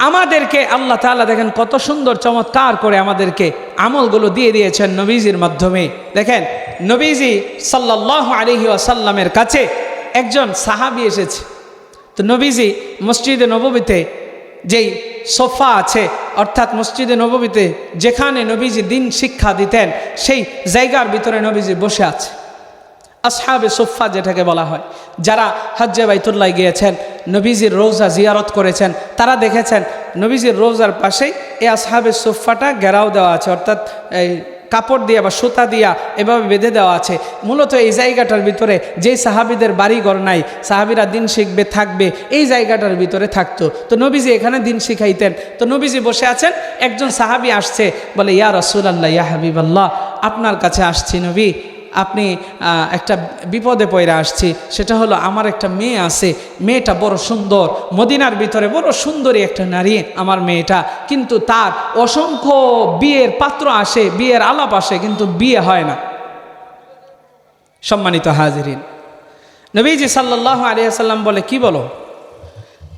আমাদেরকে আল্লাহ তাআলা দেখেন কত সুন্দর চমৎকার করে আমাদেরকে আমলগুলো দিয়ে দিয়েছেন নবীজির মাধ্যমে। দেখেন, নবীজি সাল্লাল্লাহু আলাইহি ওয়াসাল্লামের কাছে একজন সাহাবী এসেছে। তো নবীজি মসজিদে নববীতে যেই সোফা আছে, অর্থাৎ মসজিদে নববীতে যেখানে নবীজি দিন শিক্ষা দিতেন, সেই জায়গার ভিতরে নবীজি বসে আছে। আসহাবে সোফা যেটাকে বলা হয়, যারা হজ্জে বাইতুল্লাহ গিয়েছেন, নবীজির রোজা জিয়ারত করেছেন, তারা দেখেছেন নবীজির রোজার পাশেই এই আসহাবে সোফাটা ঘেরাও দেওয়া আছে, অর্থাৎ এই কাপড় দিয়া বা সুতা দিয়া এভাবে বেঁধে দেওয়া আছে। মূলত এই জায়গাটার ভিতরে যেই সাহাবিদের বাড়িঘর নাই, সাহাবিরা দিন শিখবে থাকবে, এই জায়গাটার ভিতরে থাকতো। তো নবীজি এখানে দিন শিখাইতেন। তো নবীজি বসে আছেন, একজন সাহাবি আসছে, বলে ইয়া রাসূলুল্লাহ, ইয়া হাবিবাল্লাহ, আপনার কাছে আসছি নবী, আপনি একটা বিপদে পড়ে আসছি। সেটা হলো আমার একটা মেয়ে আছে, মেয়েটা বড় সুন্দর, মদিনার ভিতরে বড় সুন্দরী একটা নারী আমার মেয়েটা, কিন্তু তার অসংখ্য বিয়ের পাত্র আসে, বিয়ের আলাপ আসে, কিন্তু বিয়ে হয় না। সম্মানিত হাজিরিন, নবীজি সাল্লাল্লাহু আলাইহি ওয়াসাল্লাম বলে, কি বলো,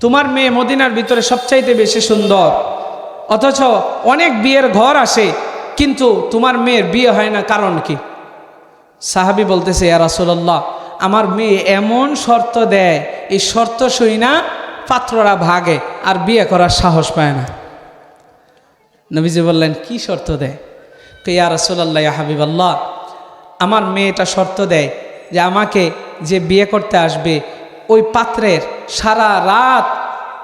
তোমার মেয়ে মদিনার ভিতরে সবচাইতে বেশি সুন্দর, অথচ অনেক বিয়ের ঘর আসে, কিন্তু তোমার মেয়ের বিয়ে হয় না, কারণ কি? সাহাবী বলতেছে, ইয়া রাসূলুল্লাহ, আমার মেয়ে এমন শর্ত দেয়, এই শর্ত শুই না পাত্ররা ভাগে আর বিয়ে করার সাহস পায় না। নবীজি বললেন, কি শর্ত দেয়? ইয়া রাসূলুল্লাহ, ইয়া হাবিবাল্লাহ, আমার মেয়েটা শর্ত দেয় যে আমাকে যে বিয়ে করতে আসবে, ওই পাত্রের সারা রাত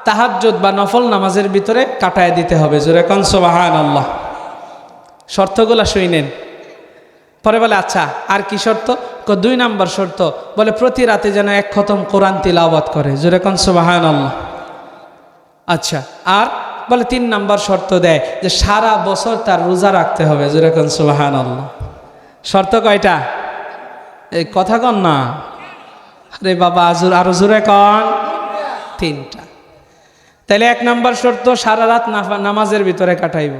তাহাজ্জুদ বা নফল নামাজের ভিতরে কাটায় দিতে হবে। জোরে কোন সুবহানাল্লাহ। শর্তগুলো শুনেন। পরে বলে, আচ্ছা আর কি শর্ত? 2 নম্বর শর্ত, বলে প্রতি রাতে যেন 1 খতম কোরআন তিলাওয়াত করে। জোরে কোন সুবহানাল্লাহ। আচ্ছা, আর বলে 3 নম্বর শর্ত দেয় যে সারা বছর তার রোজা রাখতে হবে। জোরে কোন সুবহানাল্লাহ। শর্ত কয়টা? এই কথা কন না, আরে বাবা আরো জোরে কন। 3টা। তাহলে 1 নম্বর শর্ত সারা রাত নামাজের ভিতরে কাটাইব।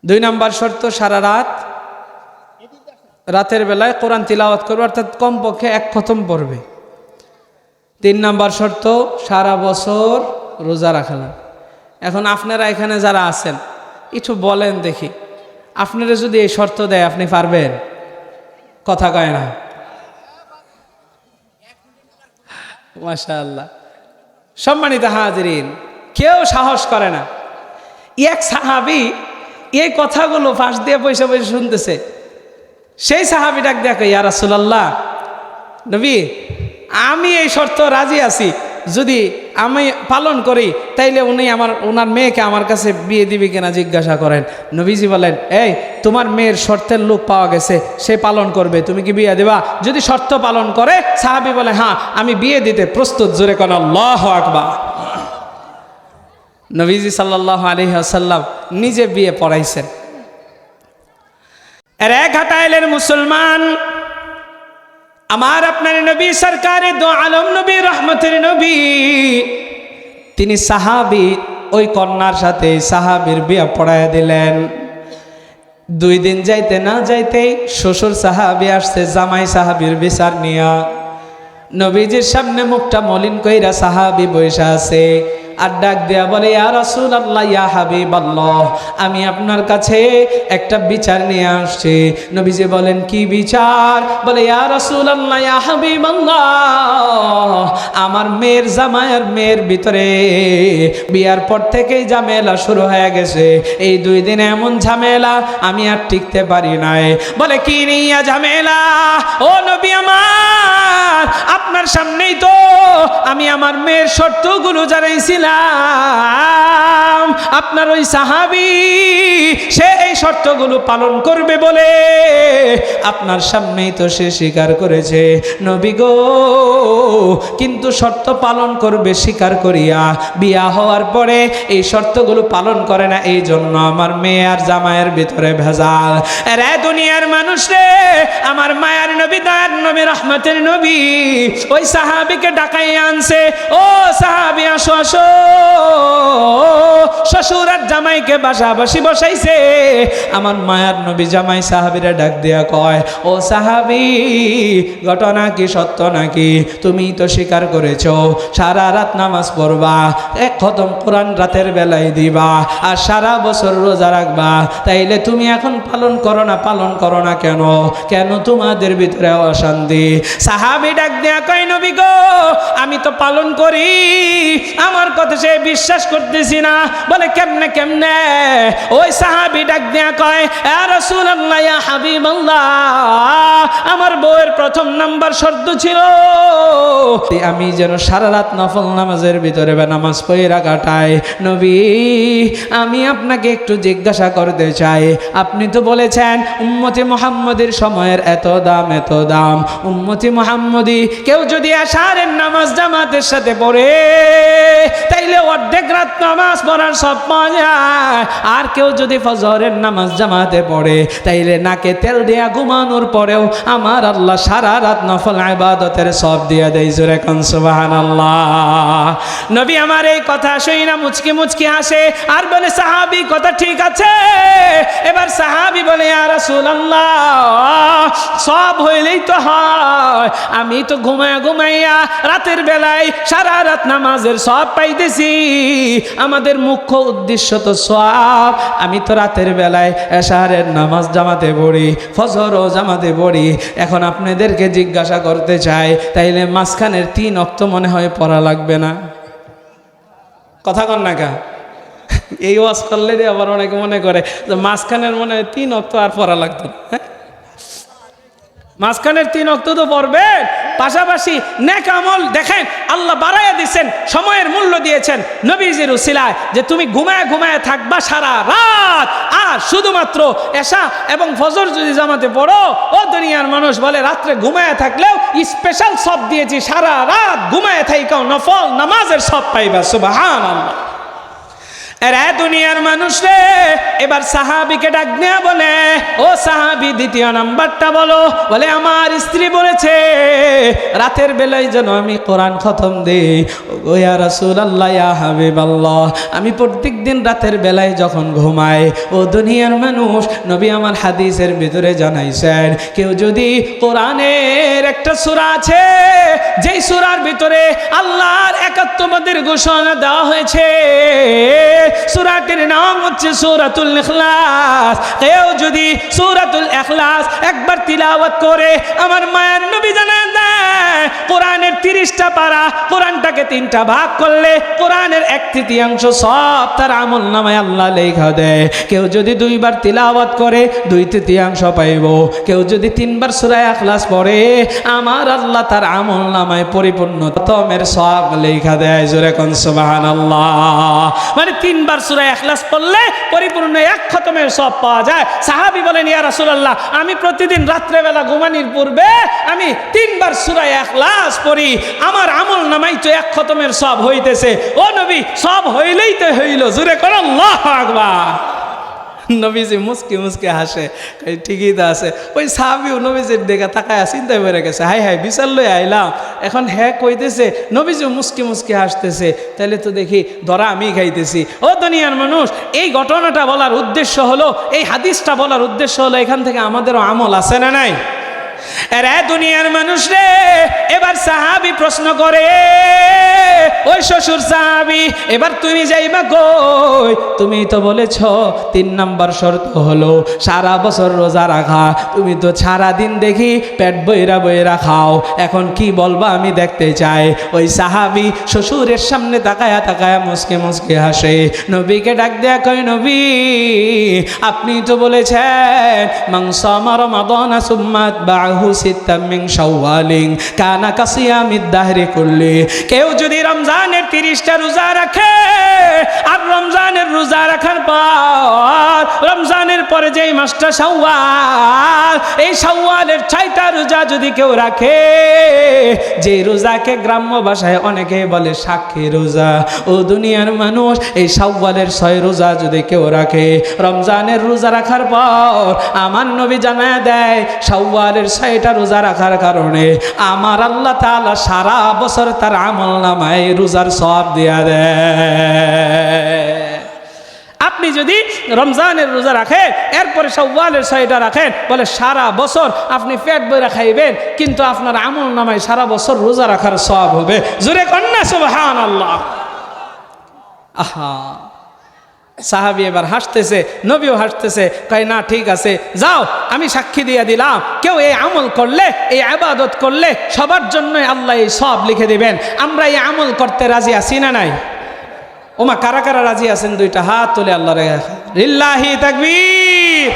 2 নম্বর শর্ত সারা রাতের বেলায় কোরআন তিলাওয়াত করবে, অর্থাৎ কমপক্ষে 1 খতম পড়বে। 3 নম্বর শর্ত সারা বছর রোজা রাখলাম। এখন আপনারা এখানে যারা আছেন, একটু বলেন দেখি, আপনারা যদি এই শর্ত দেয় আপনি পারবেন? কথা কয় না। মাশাআল্লাহ। সম্মানিত হাজিরিন, কেউ সাহস করে না। এক সাহাবী এই কথাগুলো ফাঁস দিয়ে পয়সা পয়সা শুনতেছে। সেই সাহাবী ডাক দেখো, ইয়া রাসূলুল্লাহ, নবী, আমি এই শর্ত রাজি আছি, যদি আমি পালন করি তাইলে ওনার মেয়েকে আমার কাছে বিয়ে দিবি কিনা জিজ্ঞাসা করেন। নবীজি বলেন, এই তোমার মেয়ের শর্তের লোক পাওয়া গেছে, সে পালন করবে, তুমি কি বিয়ে দেবা? যদি শর্ত পালন করে, সাহাবী বলে, হ্যাঁ আমি বিয়ে দিতে প্রস্তুত। জোরে কোন আল্লাহু আকবার। নবীজি সাল্লাল্লাহু আলাইহি ওয়াসাল্লাম নিজে বিয়ে পড়াইছেন। এর এক ঘাটাইলের মুসলমান, আমার আপনার নবী সরকারে দো আলম নবী রহমতের নবী, তিনি সাহাবী ওই কন্যার সাথে সাহাবীর বিয়ে পড়ায় দিলেন। 2 দিন যাইতে না যাইতেই শ্বশুর সাহাবী আসছে জামাই সাহাবীর বিচার নিয়া। নবীজির সামনে মুখটা মলিন কইরা সাহাবী বসে আছে, আর ডাক দেয়া বলে, ইয়া রাসূলুল্লাহ, ইয়া হাবিবাল্লাহ, আমি আপনার কাছে একটা বিচার নিয়ে আসছি। নবীজি বলেন, কি বিচার? বলে, ইয়া রাসূলুল্লাহ, ইয়া হাবিবাল্লাহ, আমার মেয়ের জামাইয়ের মেয়ের ভিতরে বিয়ার পর থেকেই ঝামেলা শুরু হয়ে গেছে। এই 2 দিনে এমন ঝামেলা আমি আর টিকতে পারি নাই। বলে, কি নিয়া ঝামেলা? ও নবী আমার, আপনার সামনেই তো আমি আমার মেয়ের শর্তগুলো জানাইছিলাম। আপনার ওই সাহাবী সে এই শর্তগুলো পালন করবে বলে আপনার সামনেই তো সে স্বীকার করেছে। নবী গো, কিন্তু শর্ত পালন করবে স্বীকার করিয়া বিয়া হওয়ার পরে এই শর্তগুলো পালন করে না, এই জন্য আমার মেয়ে আর জামাইয়ের ভিতরে ভেজাল। রে দুনিয়ার মানুষ রে, আমার মায়ার নবী, দয়ার নবী, রহমতের নবী ওই সাহাবীকে ডাকাই আনছে। ও সাহাবী, আসো আসো। শ্বশুর আর জামাইকে বাসাবাসি বসাইছে। আমার মায়ার নবী জামাই সাহাবীরা ডাক দিয়া কয়, ও সাহাবী, ঘটনা কি সত্য নাকি? তুমি তো স্বীকার করেছো সারা রাত নামাজ পড়বা, 1 খতম কোরআন রাতের বেলায় দিবা, আর সারা বছর রোজা রাখবা, তাইলে তুমি এখন পালন করো না কেন? কেন তোমাদের ভিতরে অশান্তি? সাহাবী ডাক দিয়া কয়, নবী গো, আমি তো পালন করি, আমার কথা সে বিশ্বাস করতেছি না। বলে, কেমনে কেমনে? ওই সাহাবী ডাক দিয়া কয়, ইয়া রাসূলুল্লাহ, ইয়া হাবিবাল্লাহ, আমার বউয়ের প্রথম নাম্বার শর্ত ছিল আমি যেন সারা রাত নফল নামাজের ভিতরে নামাজ পড়া কাটাই। নবী, আমি আপনাকে একটু জিজ্ঞাসা করতে চাই, আপনি তো বলেছেন উম্মতি মুহাম্মদের সময়ের এত দাম এত দাম, উম্মতি মুহাম্মদি কেউ যদি আশারের নামাজ জামাতের সাথে পড়ে তাইলে অর্ধেক রাত নামাজ পড়ার সব পাওয়া যায়, আর কেউ যদি ফজরের নামাজ জামাতে পড়ে তাইলে নাকে তেল দেয়া ঘুমানোর পরেও আমার আল্লাহ সারা রাত নফল ইবাদতের সব দিয়া দেয়। জোরে কোন সুবহানাল্লাহ। নবী আমার এই কথা শুই না মুচকি মুচকি হাসে আর বলে, সাহাবী কথা ঠিক আছে। এবার সাহাবী বলে, ইয়া রাসূলুল্লাহ, সব হইলেই তো হয়, আমি তো ঘুমাইয়া রাতের বেলায় সারা রাত নামাজের সব পাইতেছি, আমাদের মুখ্য উদ্দেশ্য তো সওয়াব। আমি তো রাতের বেলায় এশারের নামাজ জামাতে পড়ি, ফজরও জামাতে পড়ি। এখন আপনাদেরকে জিজ্ঞাসা করতে চাই, তাইলে মাঝখানের 3 ওয়াক্ত মনে হয় পড়া লাগবে না? কথা কন না কা? এই ওয়াজ করলে আবার অনেকে মনে করে যে মাঝখানের মনে হয় 3 ওয়াক্ত আর পড়া লাগতো না। মাঝখানের 3 ওয়াক্ত তো পড়বেন, পাশাপাশি নেক আমল দেখেন আল্লাহ বাড়াইয়া দিচ্ছেন, সময়ের মূল্য দিয়েছেন নবীজির উসিলায়, যে তুমি ঘুমায় থাকবা সারা রাত, আর শুধুমাত্র এশা এবং ফজর যদি জামাতে পড়ো, ও দুনিয়ার মানুষ বলে রাত্রে ঘুমায় থাকলেও স্পেশাল সব দিয়েছি, সারা রাত ঘুমায় থাইকাও নফল নামাজের সব পাইবা। সুবহানাল্লাহ। এরা দুনিয়ার মানুষ রে, এবার সাহাবীকে ডাক নিয়ে বলে, ও সাহাবী, 2য় নাম্বারটা বলো। বলে, আমার স্ত্রী বলেছে রাতের বেলায় যেন আমি কোরআন খতম দেই। ও ইয়া রাসূলুল্লাহ, ইয়া হাবিবাল্লাহ, আমি প্রত্যেক দিন রাতের বেলায় যখন ঘুমাই, ও দুনিয়ার মানুষ, নবী আমার হাদিসের ভিতরে জানাইছেন, কেউ যদি কোরআনের একটা সূরা আছে যেই সূরার ভিতরে আল্লাহর একাত্মবাদের ঘোষণা দেওয়া হয়েছে, সূরাটির নাম হচ্ছে সূরাতুল ইখলাস। কেউ যদি সূরাতুল ইখলাস একবার তিলাওয়াত করে, আমার মায়ের নবী জানান দেয় কোরআনের 30টা পারা, কোরআনটাকে 3টা ভাগ করলে কোরআনের 1/3 সব তার আমলনামায় আল্লাহ লেখা দেয়। কেউ যদি 2বার তিলাওয়াত করে 2/3 পাইব। কেউ যদি 3বার সূরা ইখলাস পড়ে, আমার আল্লাহ তার আমলনামায় পরিপূর্ণ খতমের সওয়াব লেখা দেয়। জোরে কোন সুবহানাল্লাহ। মানে 3বার সূরা ইখলাস পড়লে পরিপূর্ণ 1 খতমের সওয়াব পাওয়া যায়। সাহাবী বলেন, ইয়া রাসূলুল্লাহ, আমি প্রতিদিন রাত্রেবেলা ঘুমানোর পূর্বে আমি 3বার সূরা ইখলাস পড়ি, আমার আমলনামায় তো 1 খতমের সওয়াব হইতেছে। ও নবী, সব হইলেই তো হইল। জোরে কোন আল্লাহু আকবার। নবীজি মুস্কি মুস্কি হাসে, ঠিকই তো আছে। ওই সাহাবীও নবীজির দিকে তাকায় চিন্তা করে গেছে, হাই হাই বিচার লই আইলাম, এখন হ্যাঁ কইতেছে, নবীজিও মুস্কি মুস্কি হাসতেছে, তাহলে তো দেখি ধরা আমি খাইতেছি। ও দুনিয়ার মানুষ, এই ঘটনাটা বলার উদ্দেশ্য হলো, এই হাদিসটা বলার উদ্দেশ্য হলো, এখান থেকে আমাদেরও আমল আছে না নাই? এরা দুনিয়ার মানুষ রে। এবার সাহাবী প্রশ্ন করে, ওই শ্বশুর সাহাবী, এবার তুমি যাইবা কই? তুমি তো বলেছ 3 নাম্বার শর্ত হলো সারা বছর রোজা রাখা, তুমি তো সারা দিন দেখি পেট বইরা বইরা খাও, এখন কি বলবা আমি দেখতে চাই। ওই সাহাবী শ্বশুরের সামনে তাকায়া তাকায়া মুসকে মুসকে হাসে, নবীকে ডাক দেয়া কয়, নবী আপনি তো বলেছেন মান সামা রমাদানা সুম্মা আতবাহু সিত্তাম মিন শাওয়ালিন কানা কাসিয়ামিদ দাহরি কুল্লি। কেউ যদি রমজানের 30টা রোজা রাখে, আর রমজানের রোজা রাখার পর রমজানের পরে যেই মাসটা শাওয়াল, এই শাওয়ালের 6টা রোজা যদি কেউ রাখে, যে রোজাকে গ্রাম্য ভাষায় অনেকে বলে সাক্ষী রোজা, ও দুনিয়ার মানুষ, এই শাওয়ালের 6 রোজা যদি কেউ রাখে, রমজানের রোজা রাখার পর আমার নবী জানায় দেয় শাওয়ালের 6টা রোজা রাখার কারণে আমার আল্লাহ তাআলা সারা বছর তার আমলনামায় রোজার সওয়াব দিয়া দেয়। আপনি যদি রমজানের রোজা রাখেন, এরপরে শাওয়ালের 6টা রাখেন, বলে সারা বছর আপনি পেট ভরে খাইবেন, কিন্তু আপনার আমলনামায় সারা বছর রোজা রাখার সওয়াব হবে। জোরে কন্যা সুবহানাল্লাহ। আহা, সাহাবী এবার হাসতেছে, নবীও হাসতেছে, কয় না ঠিক আছে, যাও আমি সাক্ষী দিয়ে দিলাম, কেউ এই আমল করলে, এই ইবাদত করলে সবার জন্যই আল্লাহ এই সওয়াব লিখে দিবেন। আমরা এই আমল করতে রাজি আছি না নাই? ওমা কারা কারা রাজি আছেন? 2টা হাত তুলে আল্লাহর লিল্লাহি তাকবীর।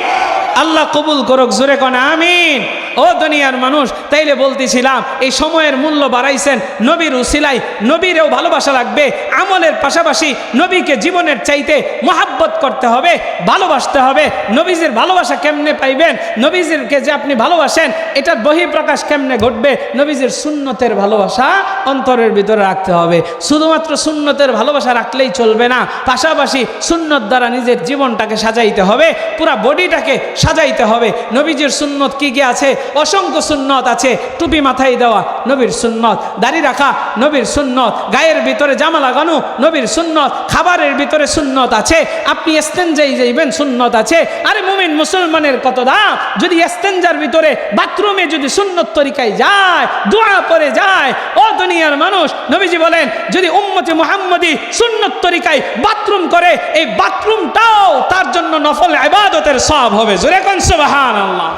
আল্লাহ কবুল করুক। জোরে কোন আমিন। ও দুনিয়ার মানুষ, তাইলে বলতেছিলাম এই সময়ের মূল্য বাড়াইছেন নবীর উসিলায়। নবীরেও ভালোবাসা লাগবে, আমলের পাশাপাশি নবীকে জীবনের চাইতে মহাব্বত করতে হবে, ভালোবাসতে হবে। নবীজির ভালোবাসা কেমনে পাইবেন? নবীজিরকে যে আপনি ভালোবাসেন, এটার বহিঃপ্রকাশ কেমনে ঘটবে? নবীজির সুন্নতের ভালোবাসা অন্তরের ভিতরে রাখতে হবে। শুধুমাত্র সুন্নতের ভালোবাসা রাখলেই চলবে না, পাশাপাশি সুন্নত দ্বারা নিজের জীবনটাকে সাজাইতে হবে, পুরা বডিটাকে সাজাইতে হবে। নবীজির সুন্নত কি কি আছে? অসংখ্য সুন্নত আছে। টুপি মাথায় দেওয়া নবীর সুন্নত, দাড়ি রাখা নবীর সুন্নত, গায়ের ভিতরে জামা লাগানো নবীর সুন্নত, খাবারের ভিতরে সুন্নত আছে, আপনি ইস্তেঞ্জায় যাইবেন সুন্নত আছে। আরে মুমিন মুসলমানের কত দাম, যদি ইস্তেঞ্জার ভিতরে বাথরুমে যদি সুন্নত তরিকায় যায়, দোয়া পড়ে যায়। ও দুনিয়ার মানুষ, নবীজি বলেন যদি উম্মতে মুহাম্মদী সুন্নত তরিকায় বাথরুম করে, এই বাথরুমটাও তার জন্য নফল ইবাদতের সওয়াব হবে। জোরে কোন সুবহানাল্লাহ।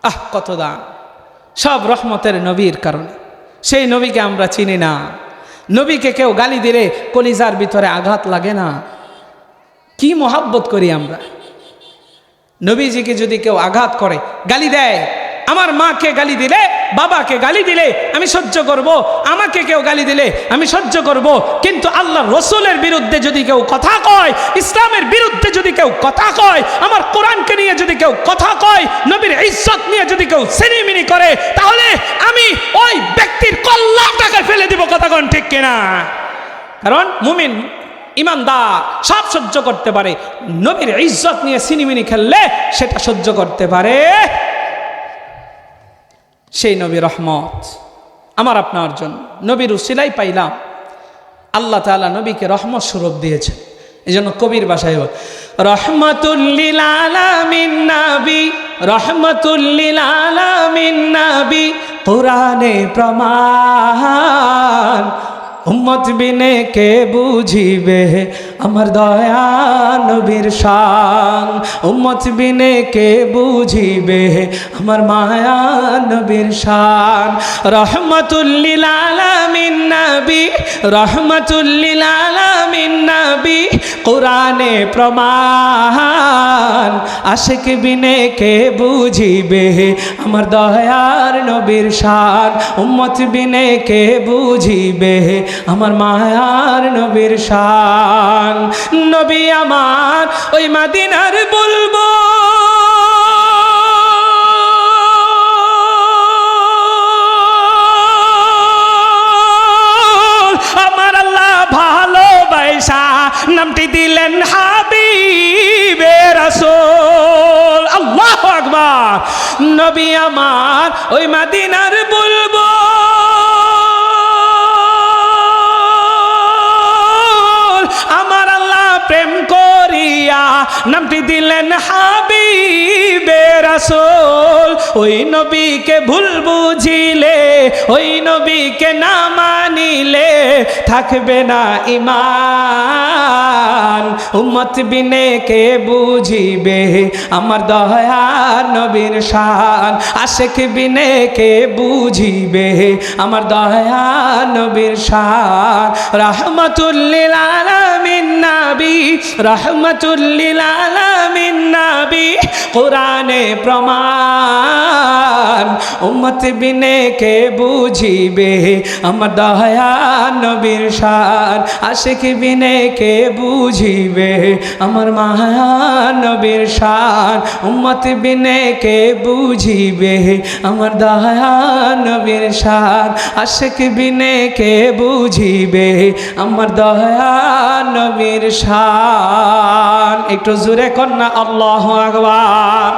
আহ, কত দাম! সব রহমতের নবীর কারণে। সেই নবীকে আমরা চিনি না। নবীকে কেউ গালি দিলে কলিজার ভিতরে আঘাত লাগে না? কি মহাব্বত করি আমরা। নবীজিকে যদি কেউ আঘাত করে, গালি দেয়, আমার মাকে গালি দিলে, বাবাকে গালি দিলে আমি সহ্য করব, আমাকে কেউ গালি দিলে আমি সহ্য করব, কিন্তু আল্লাহ রসুলের বিরুদ্ধে যদি কেউ কথা কয়, ইসলামের বিরুদ্ধে যদি কেউ কথা কয়, আমার কোরআনকে নিয়ে যদি কেউ কথা কয়, নবীর ইজ্জত নিয়ে যদি কেউ সিনিমিনি করে, তাহলে আমি ওই ব্যক্তির কল্লাটাকে ফেলে দিব। কথা কোন ঠিক কিনা? কারণ মুমিন ইমানদার সব সহ্য করতে পারে, নবীর ইজ্জত নিয়ে সিনিমিনি খেললে সেটা সহ্য করতে পারে সেই নবী রহমত আমার আপনার জন্য। নবীর উসিলাই পাইলাম, আল্লাহ তাআলা নবীকে রহমত স্বরূপ দিয়েছেন। এই জন্য কবির ভাষায় রহমাতুল লিল আলামিন নবী, রহমাতুল লিল আলামিন নবী, কোরআনে প্রমাণ উম্মত বিনে কে বুঝিবে আমার দয়া নবীর শান, উম্মত বিনে কে বুঝিবে আমার মায়া নবীর শান। রহমাতুল লিল আলামিন নবী, রহমাতুল লিল আলামিন নবী, কোরআনে প্রমাণ। আশিক বিনে কে বুঝিবে আমার দয়ার নবীর শান, উম্মত বিনে কে বুঝিবে আমার মায়ার নবীর শান। নবী আমার ওই মদিনার বলবো, আমার আল্লাহ ভালোবাসা নামটি দিলেন হাবিবে রাসূল। আল্লাহু আকবার। নবী আমার ওই মদিনার বলবো, আমার আল্লাহ প্রেম করিয়া নামটি দিলেন হাবিবে রাসূল। ওই নবীকে ভুল বুঝিলে, ওই নবীকে না মানিলে থাকবে না ঈমান। উম্মত বিনে কে বুঝিবে আমার দয়ার নবীর শান, আশিক বিনে কে বুঝিবে আমার দয়ার নবীর শান। রাহমাতুল লিল আলামিন নবী, রাহমাতুল লিল আলামিন নবী, কোরআনে প্রমাণ। উম্মত বিনে কে বুঝিবে আমার দয়ার নবীর শান, আশিক বিনে কে বুঝিবে আমার মায়ার নবীর শান। উম্মত বিনে কে বুঝিবে আমার দয়ার নবীর শান, আশিক বিনে কে বুঝিবে আমার দয়ার নবীর শান। একটু জোরে কন্যা আল্লাহু আকবার।